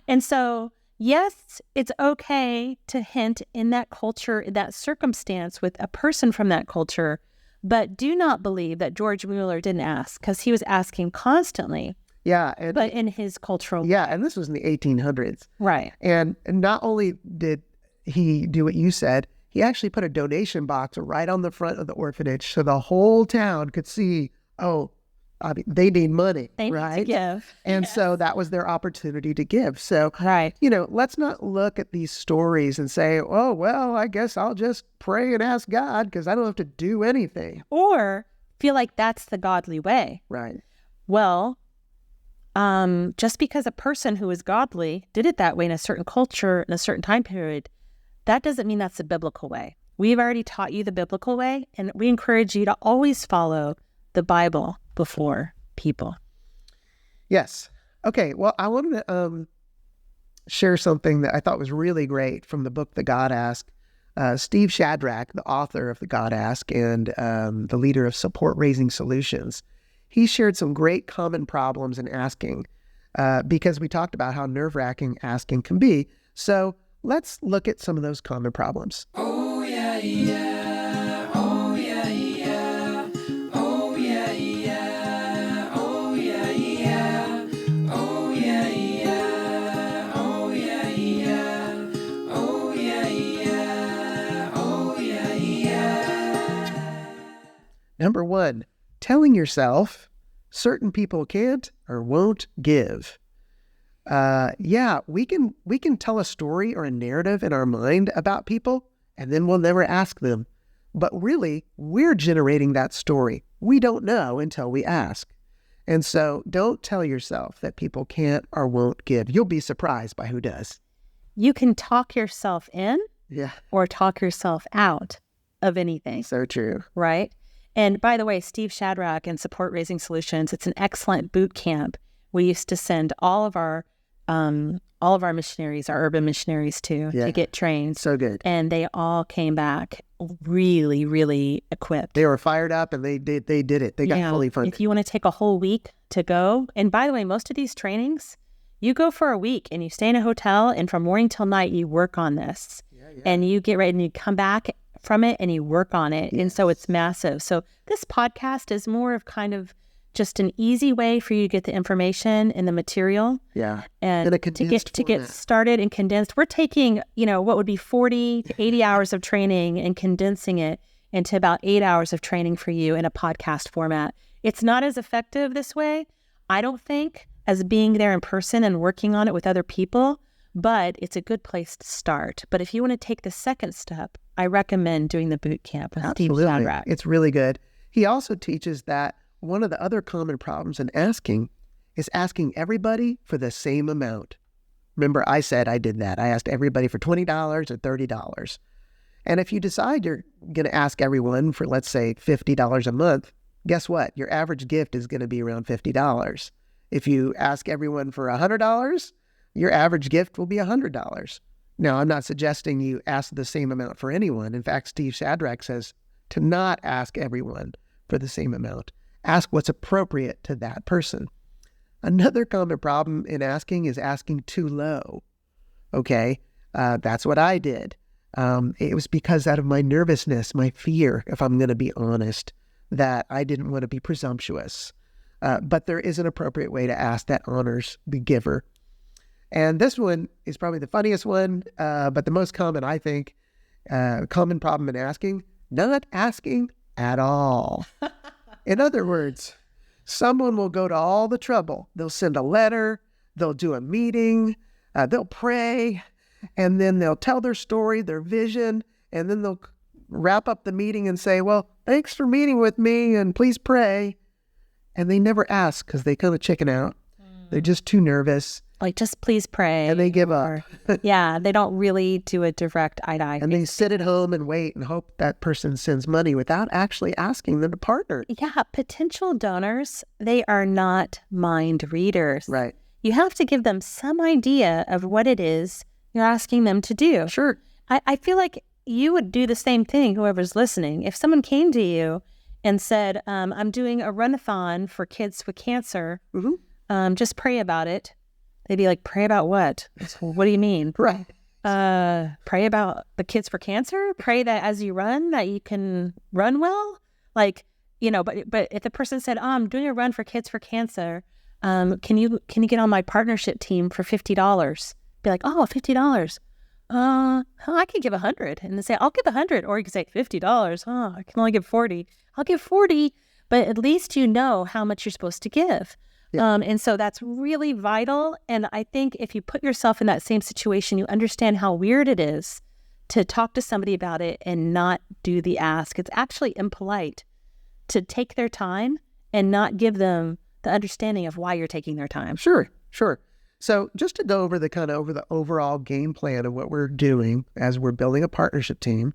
And so, yes, it's okay to hint in that culture, in that circumstance with a person from that culture, but do not believe that George Mueller didn't ask, because he was asking constantly. Yeah. But in his cultural... Yeah, and this was in the 1800s. Right. And not only did he do what you said. He actually put a donation box right on the front of the orphanage so the whole town could see, oh, I mean, they need money, They right? need to give. And so that was their opportunity to give. So, Right. let's not look at these stories and say, oh, well, I guess I'll just pray and ask God because I don't have to do anything. Or feel like that's the godly way. Right. Well, just because a person who is godly did it that way in a certain culture in a certain time period, that doesn't mean that's the biblical way. We've already taught you the biblical way, and we encourage you to always follow the Bible before people. Yes. Okay. Well, I wanted to share something that I thought was really great from the book, The God Ask. Steve Shadrach, the author of The God Ask and the leader of Support Raising Solutions, he shared some great common problems in asking because we talked about how nerve-wracking asking can be. So let's look at some of those common problems. Oh yeah, yeah. Oh yeah, yeah. Oh yeah, yeah. Oh yeah, yeah. Oh yeah, yeah. Oh yeah, yeah. Oh yeah, yeah. Oh yeah, yeah. Number one, telling yourself certain people can't or won't give. We can tell a story or a narrative in our mind about people, and then we'll never ask them. But really, we're generating that story. We don't know until we ask. And so don't tell yourself that people can't or won't give. You'll be surprised by who does. You can talk yourself in Yeah, or talk yourself out of anything, so true. right? And by the way, Steve Shadrach and Support Raising Solutions, it's an excellent boot camp. We used to send all of our missionaries, our urban missionaries to get trained. So good. And they all came back really, really equipped. They were fired up and they did it. They got fully funded. If you want to take a whole week to go, and by the way, most of these trainings, you go for a week and you stay in a hotel and from morning till night, you work on this. And you get ready and you come back from it and you work on it. And so it's massive. So this podcast is more of kind of just an easy way for you to get the information and the material. Yeah. And In a to condensed get format. started and condensed. We're taking, what would be 40 to 80 hours of training and condensing it into about 8 hours of training for you in a podcast format. It's not as effective this way, I don't think, as being there in person and working on it with other people, but it's a good place to start. But if you want to take the second step, I recommend doing the boot camp with Steve Absolutely. Shadrach. It's really good. He also teaches that one of the other common problems in asking is asking everybody for the same amount. Remember, I said I did that. I asked everybody for $20 or $30. And if you decide you're going to ask everyone for, let's say, $50 a month, guess what? Your average gift is going to be around $50. If you ask everyone for $100, your average gift will be $100. Now, I'm not suggesting you ask the same amount for anyone. In fact, Steve Shadrach says to not ask everyone for the same amount. Ask what's appropriate to that person. Another common problem in asking is asking too low. Okay, that's what I did. It was because out of my nervousness, my fear, if I'm going to be honest, that I didn't want to be presumptuous. But there is an appropriate way to ask that honors the giver. And this one is probably the funniest one, but the most common, I think, common problem in asking, not asking at all. In other words, someone will go to all the trouble. They'll send a letter, they'll do a meeting, they'll pray, and then they'll tell their story, their vision, and then they'll wrap up the meeting and say, well, thanks for meeting with me, and please pray. And they never ask because they kind of chicken out. They're just too nervous. Like, just please pray. And they give up. Yeah, they don't really do a direct eye-to-eye. And they sit at home and wait and hope that person sends money without actually asking them to partner. Yeah, potential donors, they are not mind readers. Right. You have to give them some idea of what it is you're asking them to do. Sure. I feel like you would do the same thing, whoever's listening. If someone came to you and said, I'm doing a run-a-thon for kids with cancer, just pray about it. They'd be like, pray about what? What do you mean? Right. Pray about the kids for cancer? Pray that as you run, that you can run well? Like, but if the person said, I'm doing a run for kids for cancer, can you get on my partnership team for $50? Be like, oh, $50. I could give 100, and then say, I'll give 100, or you could say $50. Oh, I can only give 40. I'll give 40, but at least you know how much you're supposed to give. Yeah. And so that's really vital. And I think if you put yourself in that same situation, you understand how weird it is to talk to somebody about it and not do the ask. It's actually impolite to take their time and not give them the understanding of why you're taking their time. Sure. So just to go over the overall game plan of what we're doing as we're building a partnership team,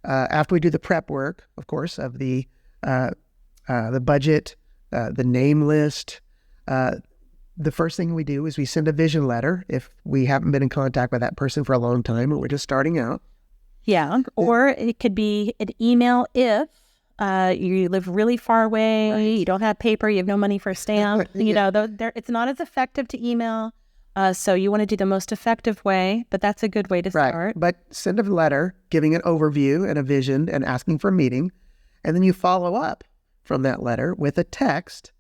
after we do the prep work, of course, of the budget, the name list, the first thing we do is we send a vision letter if we haven't been in contact with that person for a long time and we're just starting out. Yeah, or it could be an email if you live really far away, right. You don't have paper, you have no money for a stamp. It's not as effective to email. So you want to do the most effective way, but that's a good way to start. But send a letter giving an overview and a vision and asking for a meeting. And then you follow up from that letter with a text.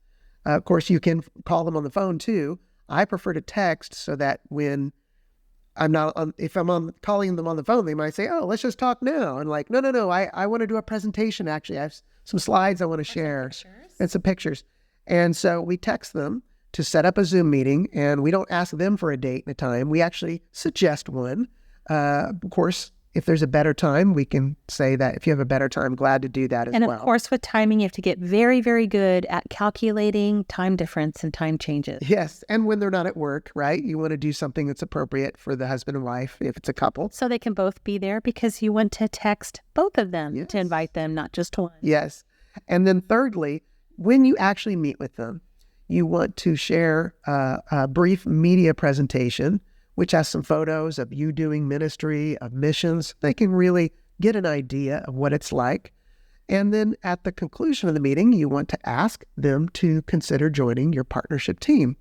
Of course, you can call them on the phone too. I prefer to text so that when if I'm calling them on the phone, they might say, oh, let's just talk now. And like, no, I want to do a presentation. Actually, I have some slides I want to share and some pictures. And so we text them to set up a Zoom meeting, and we don't ask them for a date and a time. We actually suggest one. Of course, if there's a better time, we can say that if you have a better time, glad to do that as well. And of course, with timing, you have to get very, very good at calculating time difference and time changes. Yes. And when they're not at work, right? You want to do something that's appropriate for the husband and wife if it's a couple. So they can both be there because you want to text both of them to invite them, not just one. Yes. And then thirdly, when you actually meet with them, you want to share a brief media presentation, which has some photos of you doing ministry, of missions. They can really get an idea of what it's like. And then at the conclusion of the meeting, you want to ask them to consider joining your partnership team.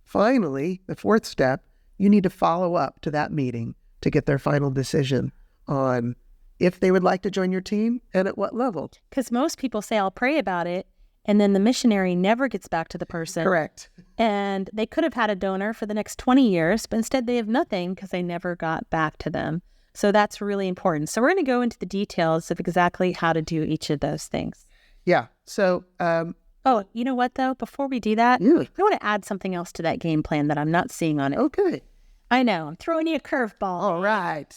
Finally, the fourth step, you need to follow up to that meeting to get their final decision on if they would like to join your team and at what level. Because most people say, I'll pray about it. And then the missionary never gets back to the person. Correct. And they could have had a donor for the next 20 years, but instead they have nothing because they never got back to them. So that's really important. So we're going to go into the details of exactly how to do each of those things. Yeah. So, oh, you know what, though? Before we do that, I want to add something else to that game plan that I'm not seeing on it. Okay. I know. I'm throwing you a curveball. All right.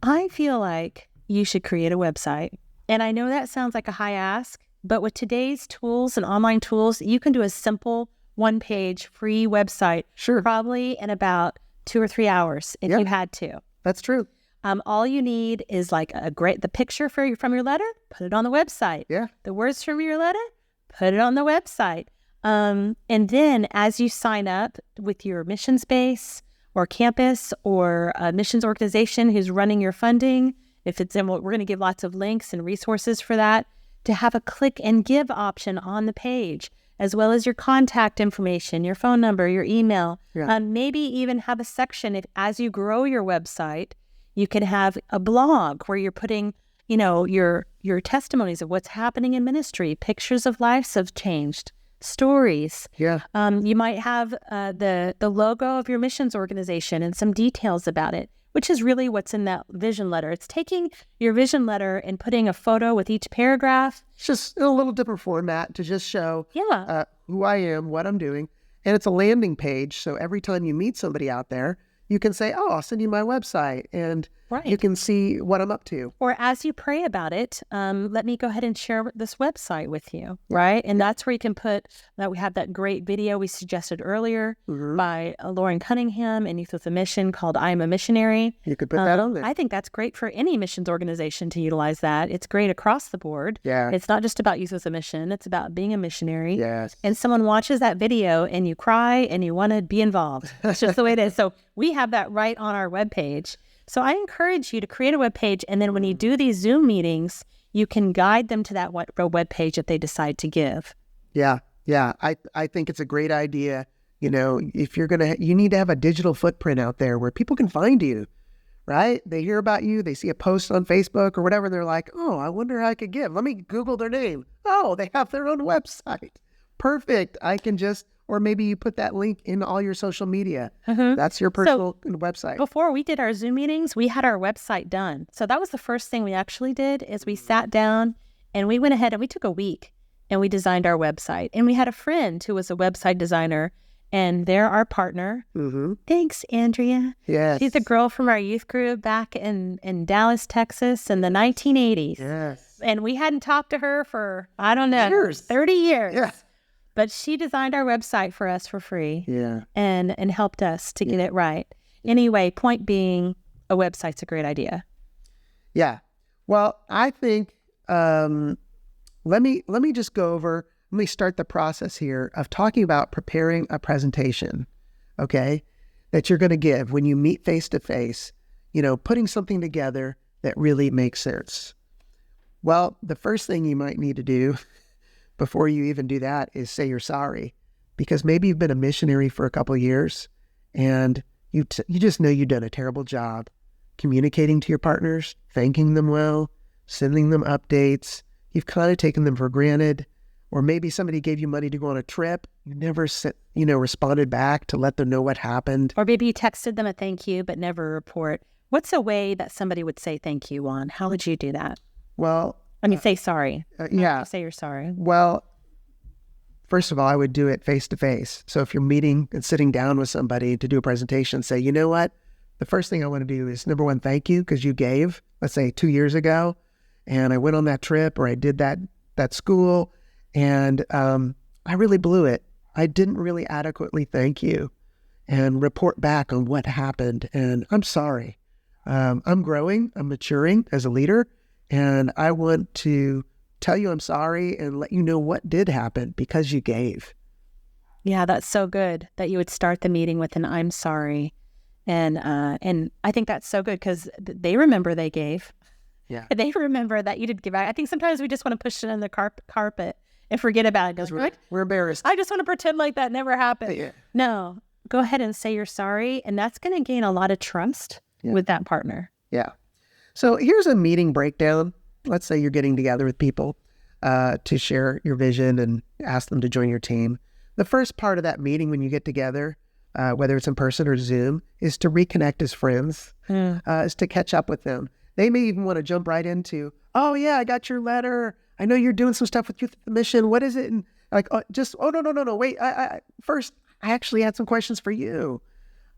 I feel like you should create a website. And I know that sounds like a high ask, but with today's tools and online tools, you can do a simple one-page free website, probably in about 2 or 3 hours if you had to. That's true. All you need is like the picture from your letter, put it on the website. Yeah. The words from your letter, put it on the website. And then as you sign up with your missions base or campus or a missions organization who's running your funding, if it's in, we're going to give lots of links and resources for that, to have a click and give option on the page, as well as your contact information, your phone number, your email. Yeah. Maybe even have a section as you grow your website, you can have a blog where you're putting, your testimonies of what's happening in ministry, pictures of lives have changed, stories. Yeah. You might have the logo of your missions organization and some details about it, which is really what's in that vision letter. It's taking your vision letter and putting a photo with each paragraph. It's just in a little different format to just show who I am, what I'm doing. And it's a landing page. So every time you meet somebody out there, you can say, oh, I'll send you my website. And you can see what I'm up to. Or as you pray about it, let me go ahead and share this website with you, right? And that's where you can put that. We have that great video we suggested earlier by Lauren Cunningham and Youth with a Mission called I Am a Missionary. You could put that on there. I think that's great for any missions organization to utilize that. It's great across the board. Yeah. It's not just about Youth with a Mission. It's about being a missionary. Yes. And someone watches that video and you cry and you want to be involved. It's just the way it is. So we have that right on our webpage. So I encourage you to create a web page, and then when you do these Zoom meetings, you can guide them to that web page that they decide to give. Yeah. I think it's a great idea. If you're you need to have a digital footprint out there where people can find you, right? They hear about you, they see a post on Facebook or whatever, and they're like, oh, I wonder how I could give. Let me Google their name. Oh, they have their own website. Perfect. I can just, or maybe you put that link in all your social media. That's your personal website. Before we did our Zoom meetings, we had our website done. So that was the first thing we actually did is we sat down and we went ahead and we took a week and we designed our website. And we had a friend who was a website designer, and they're our partner. Thanks, Andrea. Yes. She's a girl from our youth group back in Dallas, Texas in the 1980s. Yes. And we hadn't talked to her for, I don't know, Years. 30 years. Yeah. But she designed our website for us for free. Yeah. And helped us to get it right. Anyway, point being, a website's a great idea. Yeah. Well, I think let me just go over. Let me start the process here of talking about preparing a presentation, okay, that you're going to give when you meet face to face. Putting something together that really makes sense. Well, the first thing you might need to do before you even do that is say you're sorry, because maybe you've been a missionary for a couple of years and you just know you've done a terrible job communicating to your partners, thanking them well, sending them updates. You've kind of taken them for granted, or maybe somebody gave you money to go on a trip. You never responded back to let them know what happened. Or maybe you texted them a thank you, but never a report. What's a way that somebody would say thank you, Juan? How would you do that? Well, say sorry. Yeah. You say you're sorry. Well, first of all, I would do it face to face. So if you're meeting and sitting down with somebody to do a presentation, say, you know what? The first thing I want to do is, number one, thank you, because you gave, let's say 2 years ago, and I went on that trip, or I did that school, and I really blew it. I didn't really adequately thank you and report back on what happened. And I'm sorry. I'm growing, I'm maturing as a leader, and I want to tell you I'm sorry and let you know what did happen because you gave. Yeah, that's so good that you would start the meeting with an I'm sorry. And I think that's so good because they remember they gave. Yeah. They remember that you did give out. I think sometimes we just want to push it in the carpet and forget about it. We're embarrassed. I just want to pretend like that never happened. Yeah. No, go ahead and say you're sorry. And that's going to gain a lot of trust with that partner. Yeah. So here's a meeting breakdown. Let's say you're getting together with people to share your vision and ask them to join your team. The first part of that meeting when you get together, whether it's in person or Zoom, is to reconnect as friends, is to catch up with them. They may even want to jump right into, oh yeah, I got your letter. I know you're doing some stuff with Youth Mission. What is it? And like, no, wait. First, I actually had some questions for you.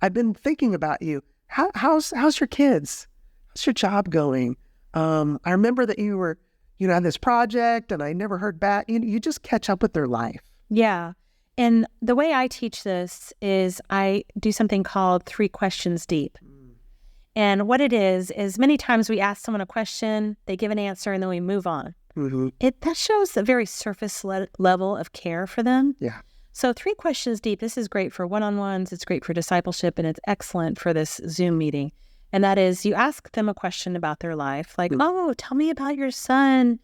I've been thinking about you. How's your kids? How's your job going? I remember that you were, had this project and I never heard back. You just catch up with their life. Yeah. And the way I teach this is I do something called 3 questions deep. And what it is many times we ask someone a question, they give an answer, and then we move on. Mm-hmm. That shows a very surface level of care for them. Yeah. So 3 questions deep, this is great for one-on-ones, it's great for discipleship, and it's excellent for this Zoom meeting. And that is, you ask them a question about their life, like, oh, tell me about your son,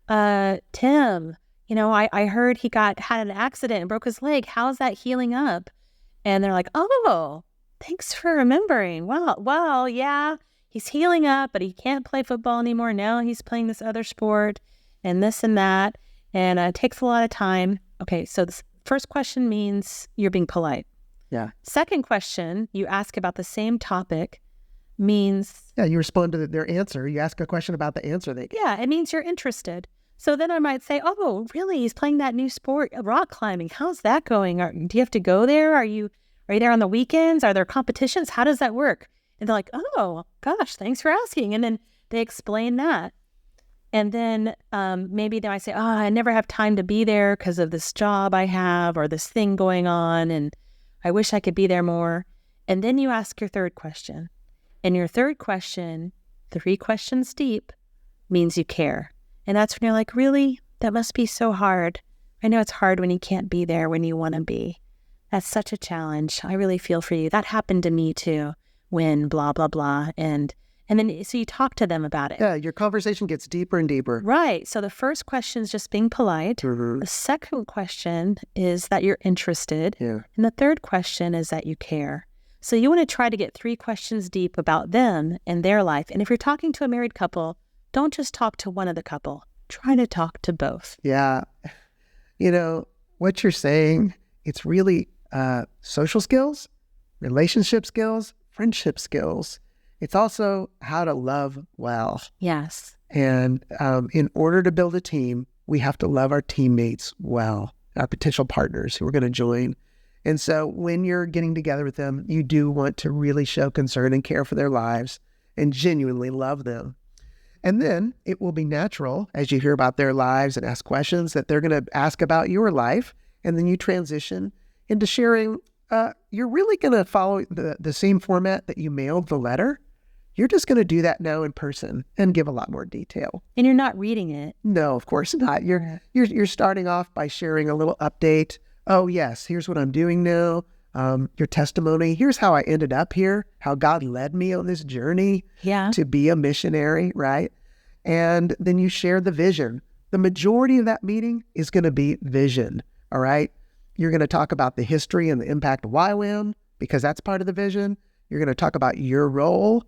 Tim. I heard he had an accident and broke his leg. How's that healing up? And they're like, oh, thanks for remembering. Well, yeah, he's healing up, but he can't play football anymore. Now he's playing this other sport and this and that. And it takes a lot of time. Okay, so this first question means you're being polite. Yeah. Second question, you ask about the same topic, means... Yeah, you respond to their answer. You ask a question about the answer they gave. Yeah, it means you're interested. So then I might say, oh, really? He's playing that new sport, rock climbing. How's that going? Do you have to go there? Are you there on the weekends? Are there competitions? How does that work? And they're like, oh, gosh, thanks for asking. And then they explain that. And then maybe they might say, oh, I never have time to be there because of this job I have or this thing going on. And I wish I could be there more. And then you ask your third question. And your third question, 3 questions deep, means you care. And that's when you're like, really? That must be so hard. I know it's hard when you can't be there when you want to be. That's such a challenge. I really feel for you. That happened to me too, when blah, blah, blah. And then, so you talk to them about it. Yeah, your conversation gets deeper and deeper. Right. So the first question is just being polite. Mm-hmm. The second question is that you're interested. Yeah. And the third question is that you care. So you want to try to get 3 questions deep about them and their life. And if you're talking to a married couple, don't just talk to one of the couple. Try to talk to both. Yeah. What you're saying it's really social skills, relationship skills, friendship skills. It's also how to love well. Yes. And in order to build a team, we have to love our teammates well, our potential partners who are going to join. And so when you're getting together with them, you do want to really show concern and care for their lives and genuinely love them. And then it will be natural, as you hear about their lives and ask questions, that they're going to ask about your life. And then you transition into sharing. You're really going to follow the same format that you mailed the letter. You're just going to do that now in person and give a lot more detail. And you're not reading it. No, of course not. You're starting off by sharing a little update. Oh, yes, here's what I'm doing now. Your testimony. Here's how I ended up here, how God led me on this journey to be a missionary, right? And then you share the vision. The majority of that meeting is going to be vision, all right? You're going to talk about the history and the impact of YWAM, because that's part of the vision. You're going to talk about your role,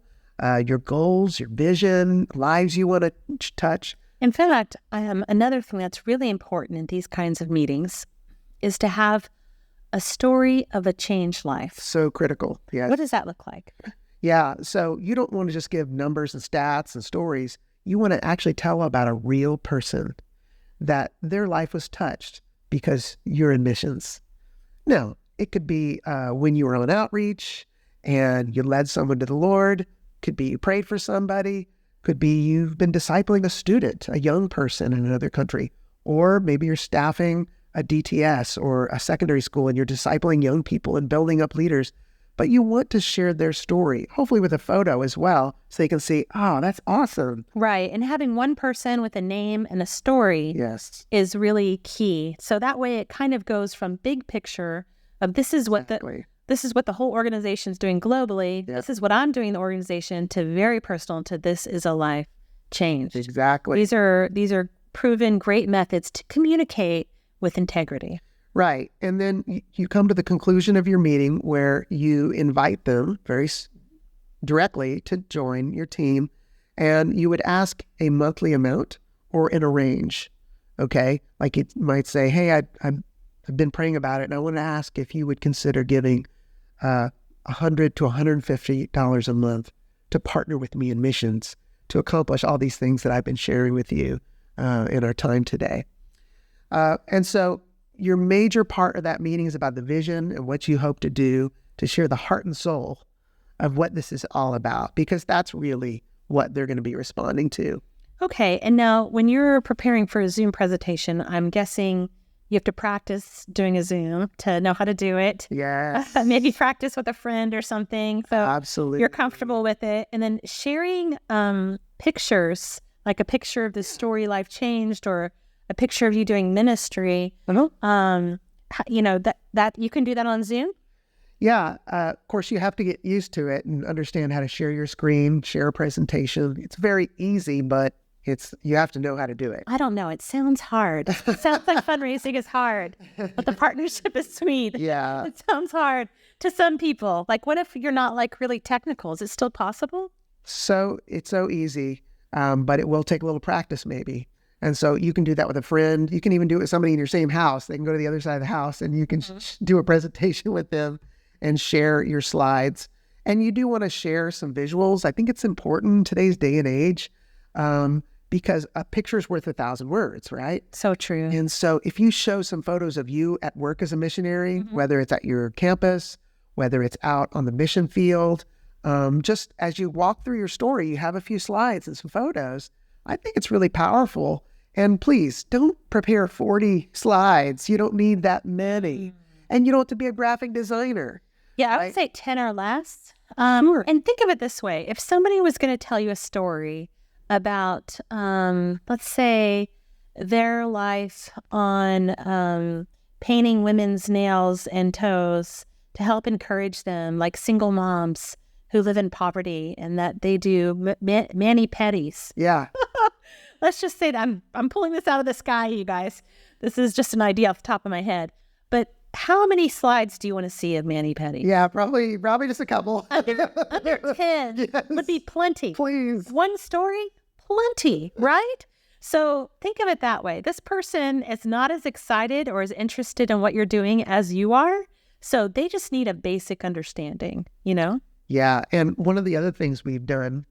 your goals, your vision, lives you want to touch. In fact, another thing that's really important in these kinds of meetings is to have a story of a changed life. So critical. Yes. What does that look like? Yeah. So you don't want to just give numbers and stats and stories. You want to actually tell about a real person that their life was touched because you're in missions. Now, it could be when you were on outreach and you led someone to the Lord. Could be you prayed for somebody. Could be you've been discipling a student, a young person in another country. Or maybe you're staffing a DTS or a secondary school and you're discipling young people and building up leaders. But you want to share their story, hopefully with a photo as well, so they can see, oh, that's awesome. Right. And having one person with a name and a story is really key. So that way it kind of goes from big picture of this is what the whole organization is doing globally. This is what I'm doing in the organization, to very personal, to this is a life change. Exactly. These are proven great methods to communicate with integrity. Right. And then you come to the conclusion of your meeting where you invite them very directly to join your team, and you would ask a monthly amount or in a range. Okay. Like it might say, hey, I've been praying about it and I want to ask if you would consider giving $100 to $150 a month to partner with me in missions to accomplish all these things that I've been sharing with you in our time today. And so your major part of that meeting is about the vision and what you hope to do to share the heart and soul of what this is all about, because that's really what they're going to be responding to. Okay. And now when you're preparing for a Zoom presentation, I'm guessing you have to practice doing a Zoom to know how to do it. Yes. Maybe practice with a friend or something. So absolutely, you're comfortable with it. And then sharing pictures, like a picture of the story life changed or a picture of you doing ministry. That you can do that on Zoom? Yeah. Of course, you have to get used to it and understand how to share your screen, share a presentation. It's very easy, but you have to know how to do it. I don't know. It sounds hard. It sounds like fundraising is hard, but the partnership is sweet. Yeah. It sounds hard to some people. Like, what if you're not like really technical? Is it still possible? So it's so easy, but it will take a little practice maybe. And so you can do that with a friend. You can even do it with somebody in your same house. They can go to the other side of the house and you can do a presentation with them and share your slides. And you do want to share some visuals. I think it's important in today's day and age because a picture is worth 1,000 words, right? So true. And so if you show some photos of you at work as a missionary, whether it's at your campus, whether it's out on the mission field, just as you walk through your story, you have a few slides and some photos. I think it's really powerful. And please don't prepare 40 slides. You don't need that many. And you don't have to be a graphic designer. Yeah, I would say 10 or less. Sure. And think of it this way. If somebody was going to tell you a story about, let's say, their life on painting women's nails and toes to help encourage them, like single moms who live in poverty and that they do mani-pedis. Yeah. Let's just say that I'm pulling this out of the sky, you guys. This is just an idea off the top of my head. But how many slides do you want to see of mani-pedi? Yeah, probably just a couple. Under 10 would be plenty. Please. One story, plenty, right? So think of it that way. This person is not as excited or as interested in what you're doing as you are. So they just need a basic understanding, you know? Yeah. And one of the other things we've done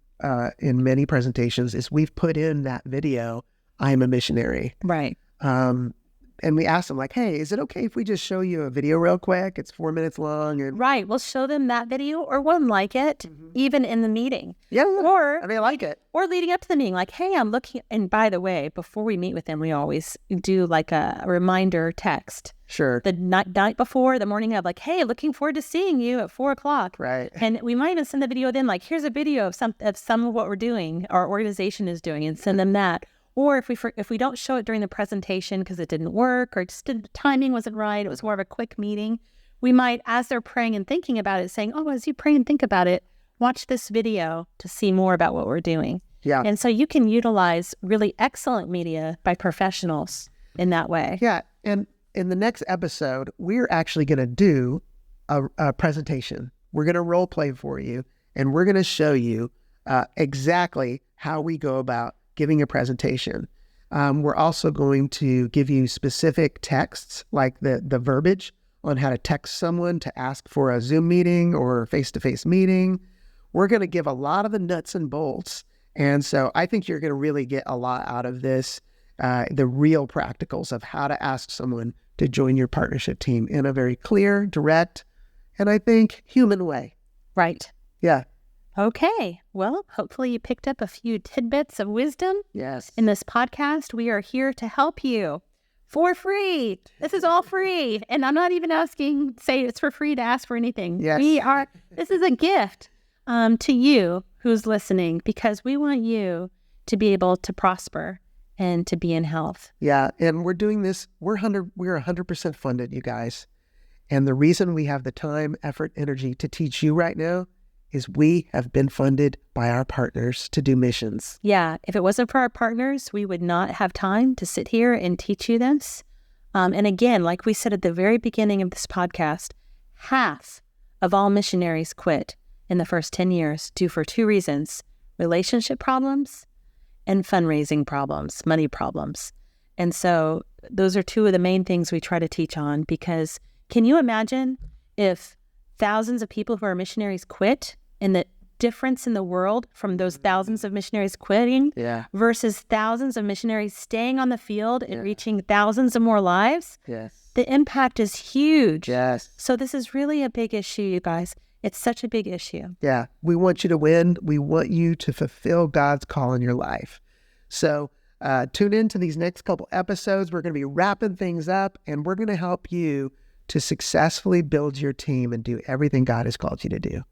in many presentations is we've put in that video, I'm a missionary. Right. And we asked them like, hey, is it okay if we just show you a video real quick? It's 4 minutes long. And Right. We'll show them that video or one like it, even in the meeting. yeah, Or I mean, I like it. Or leading up to the meeting, like, hey, I'm looking. And by the way, before we meet with them, we always do like a reminder text. Sure. The night before, the morning of, like, hey, looking forward to seeing you at 4:00. Right. And we might even send the video then, like, here's a video of some of what we're doing, our organization is doing, and send them that. Or if we don't show it during the presentation because it didn't work or just the timing wasn't right, it was more of a quick meeting, we might, as they're praying and thinking about it, saying, oh, as you pray and think about it, watch this video to see more about what we're doing. Yeah. And so you can utilize really excellent media by professionals in that way. Yeah. And in the next episode, we're actually going to do a presentation. We're going to role play for you, and we're going to show you exactly how we go about giving a presentation. We're also going to give you specific texts, like the verbiage on how to text someone to ask for a Zoom meeting or a face-to-face meeting. We're going to give a lot of the nuts and bolts. And so I think you're going to really get a lot out of this, the real practicals of how to ask someone to join your partnership team in a very clear, direct, and I think human way. Right. Yeah. Okay. Well, hopefully you picked up a few tidbits of wisdom. Yes. In this podcast, we are here to help you for free. This is all free. And I'm not even say it's for free to ask for anything. Yes. This is a gift to you who's listening, because we want you to be able to prosper and to be in health. Yeah. And we're doing this. We're 100% funded, you guys. And the reason we have the time, effort, energy to teach you right now is we have been funded by our partners to do missions. Yeah. If it wasn't for our partners, we would not have time to sit here and teach you this. And again, like we said at the very beginning of this podcast, half of all missionaries quit in the first 10 years due for two reasons: relationship problems and fundraising problems, money problems. And so those are two of the main things we try to teach on, because can you imagine if thousands of people who are missionaries quit, and the difference in the world from those thousands of missionaries quitting versus thousands of missionaries staying on the field and reaching thousands of more lives? Yes. The impact is huge. Yes. So this is really a big issue, you guys. It's such a big issue. Yeah. We want you to win. We want you to fulfill God's call in your life. So tune in to these next couple episodes. We're going to be wrapping things up, and we're going to help you to successfully build your team and do everything God has called you to do.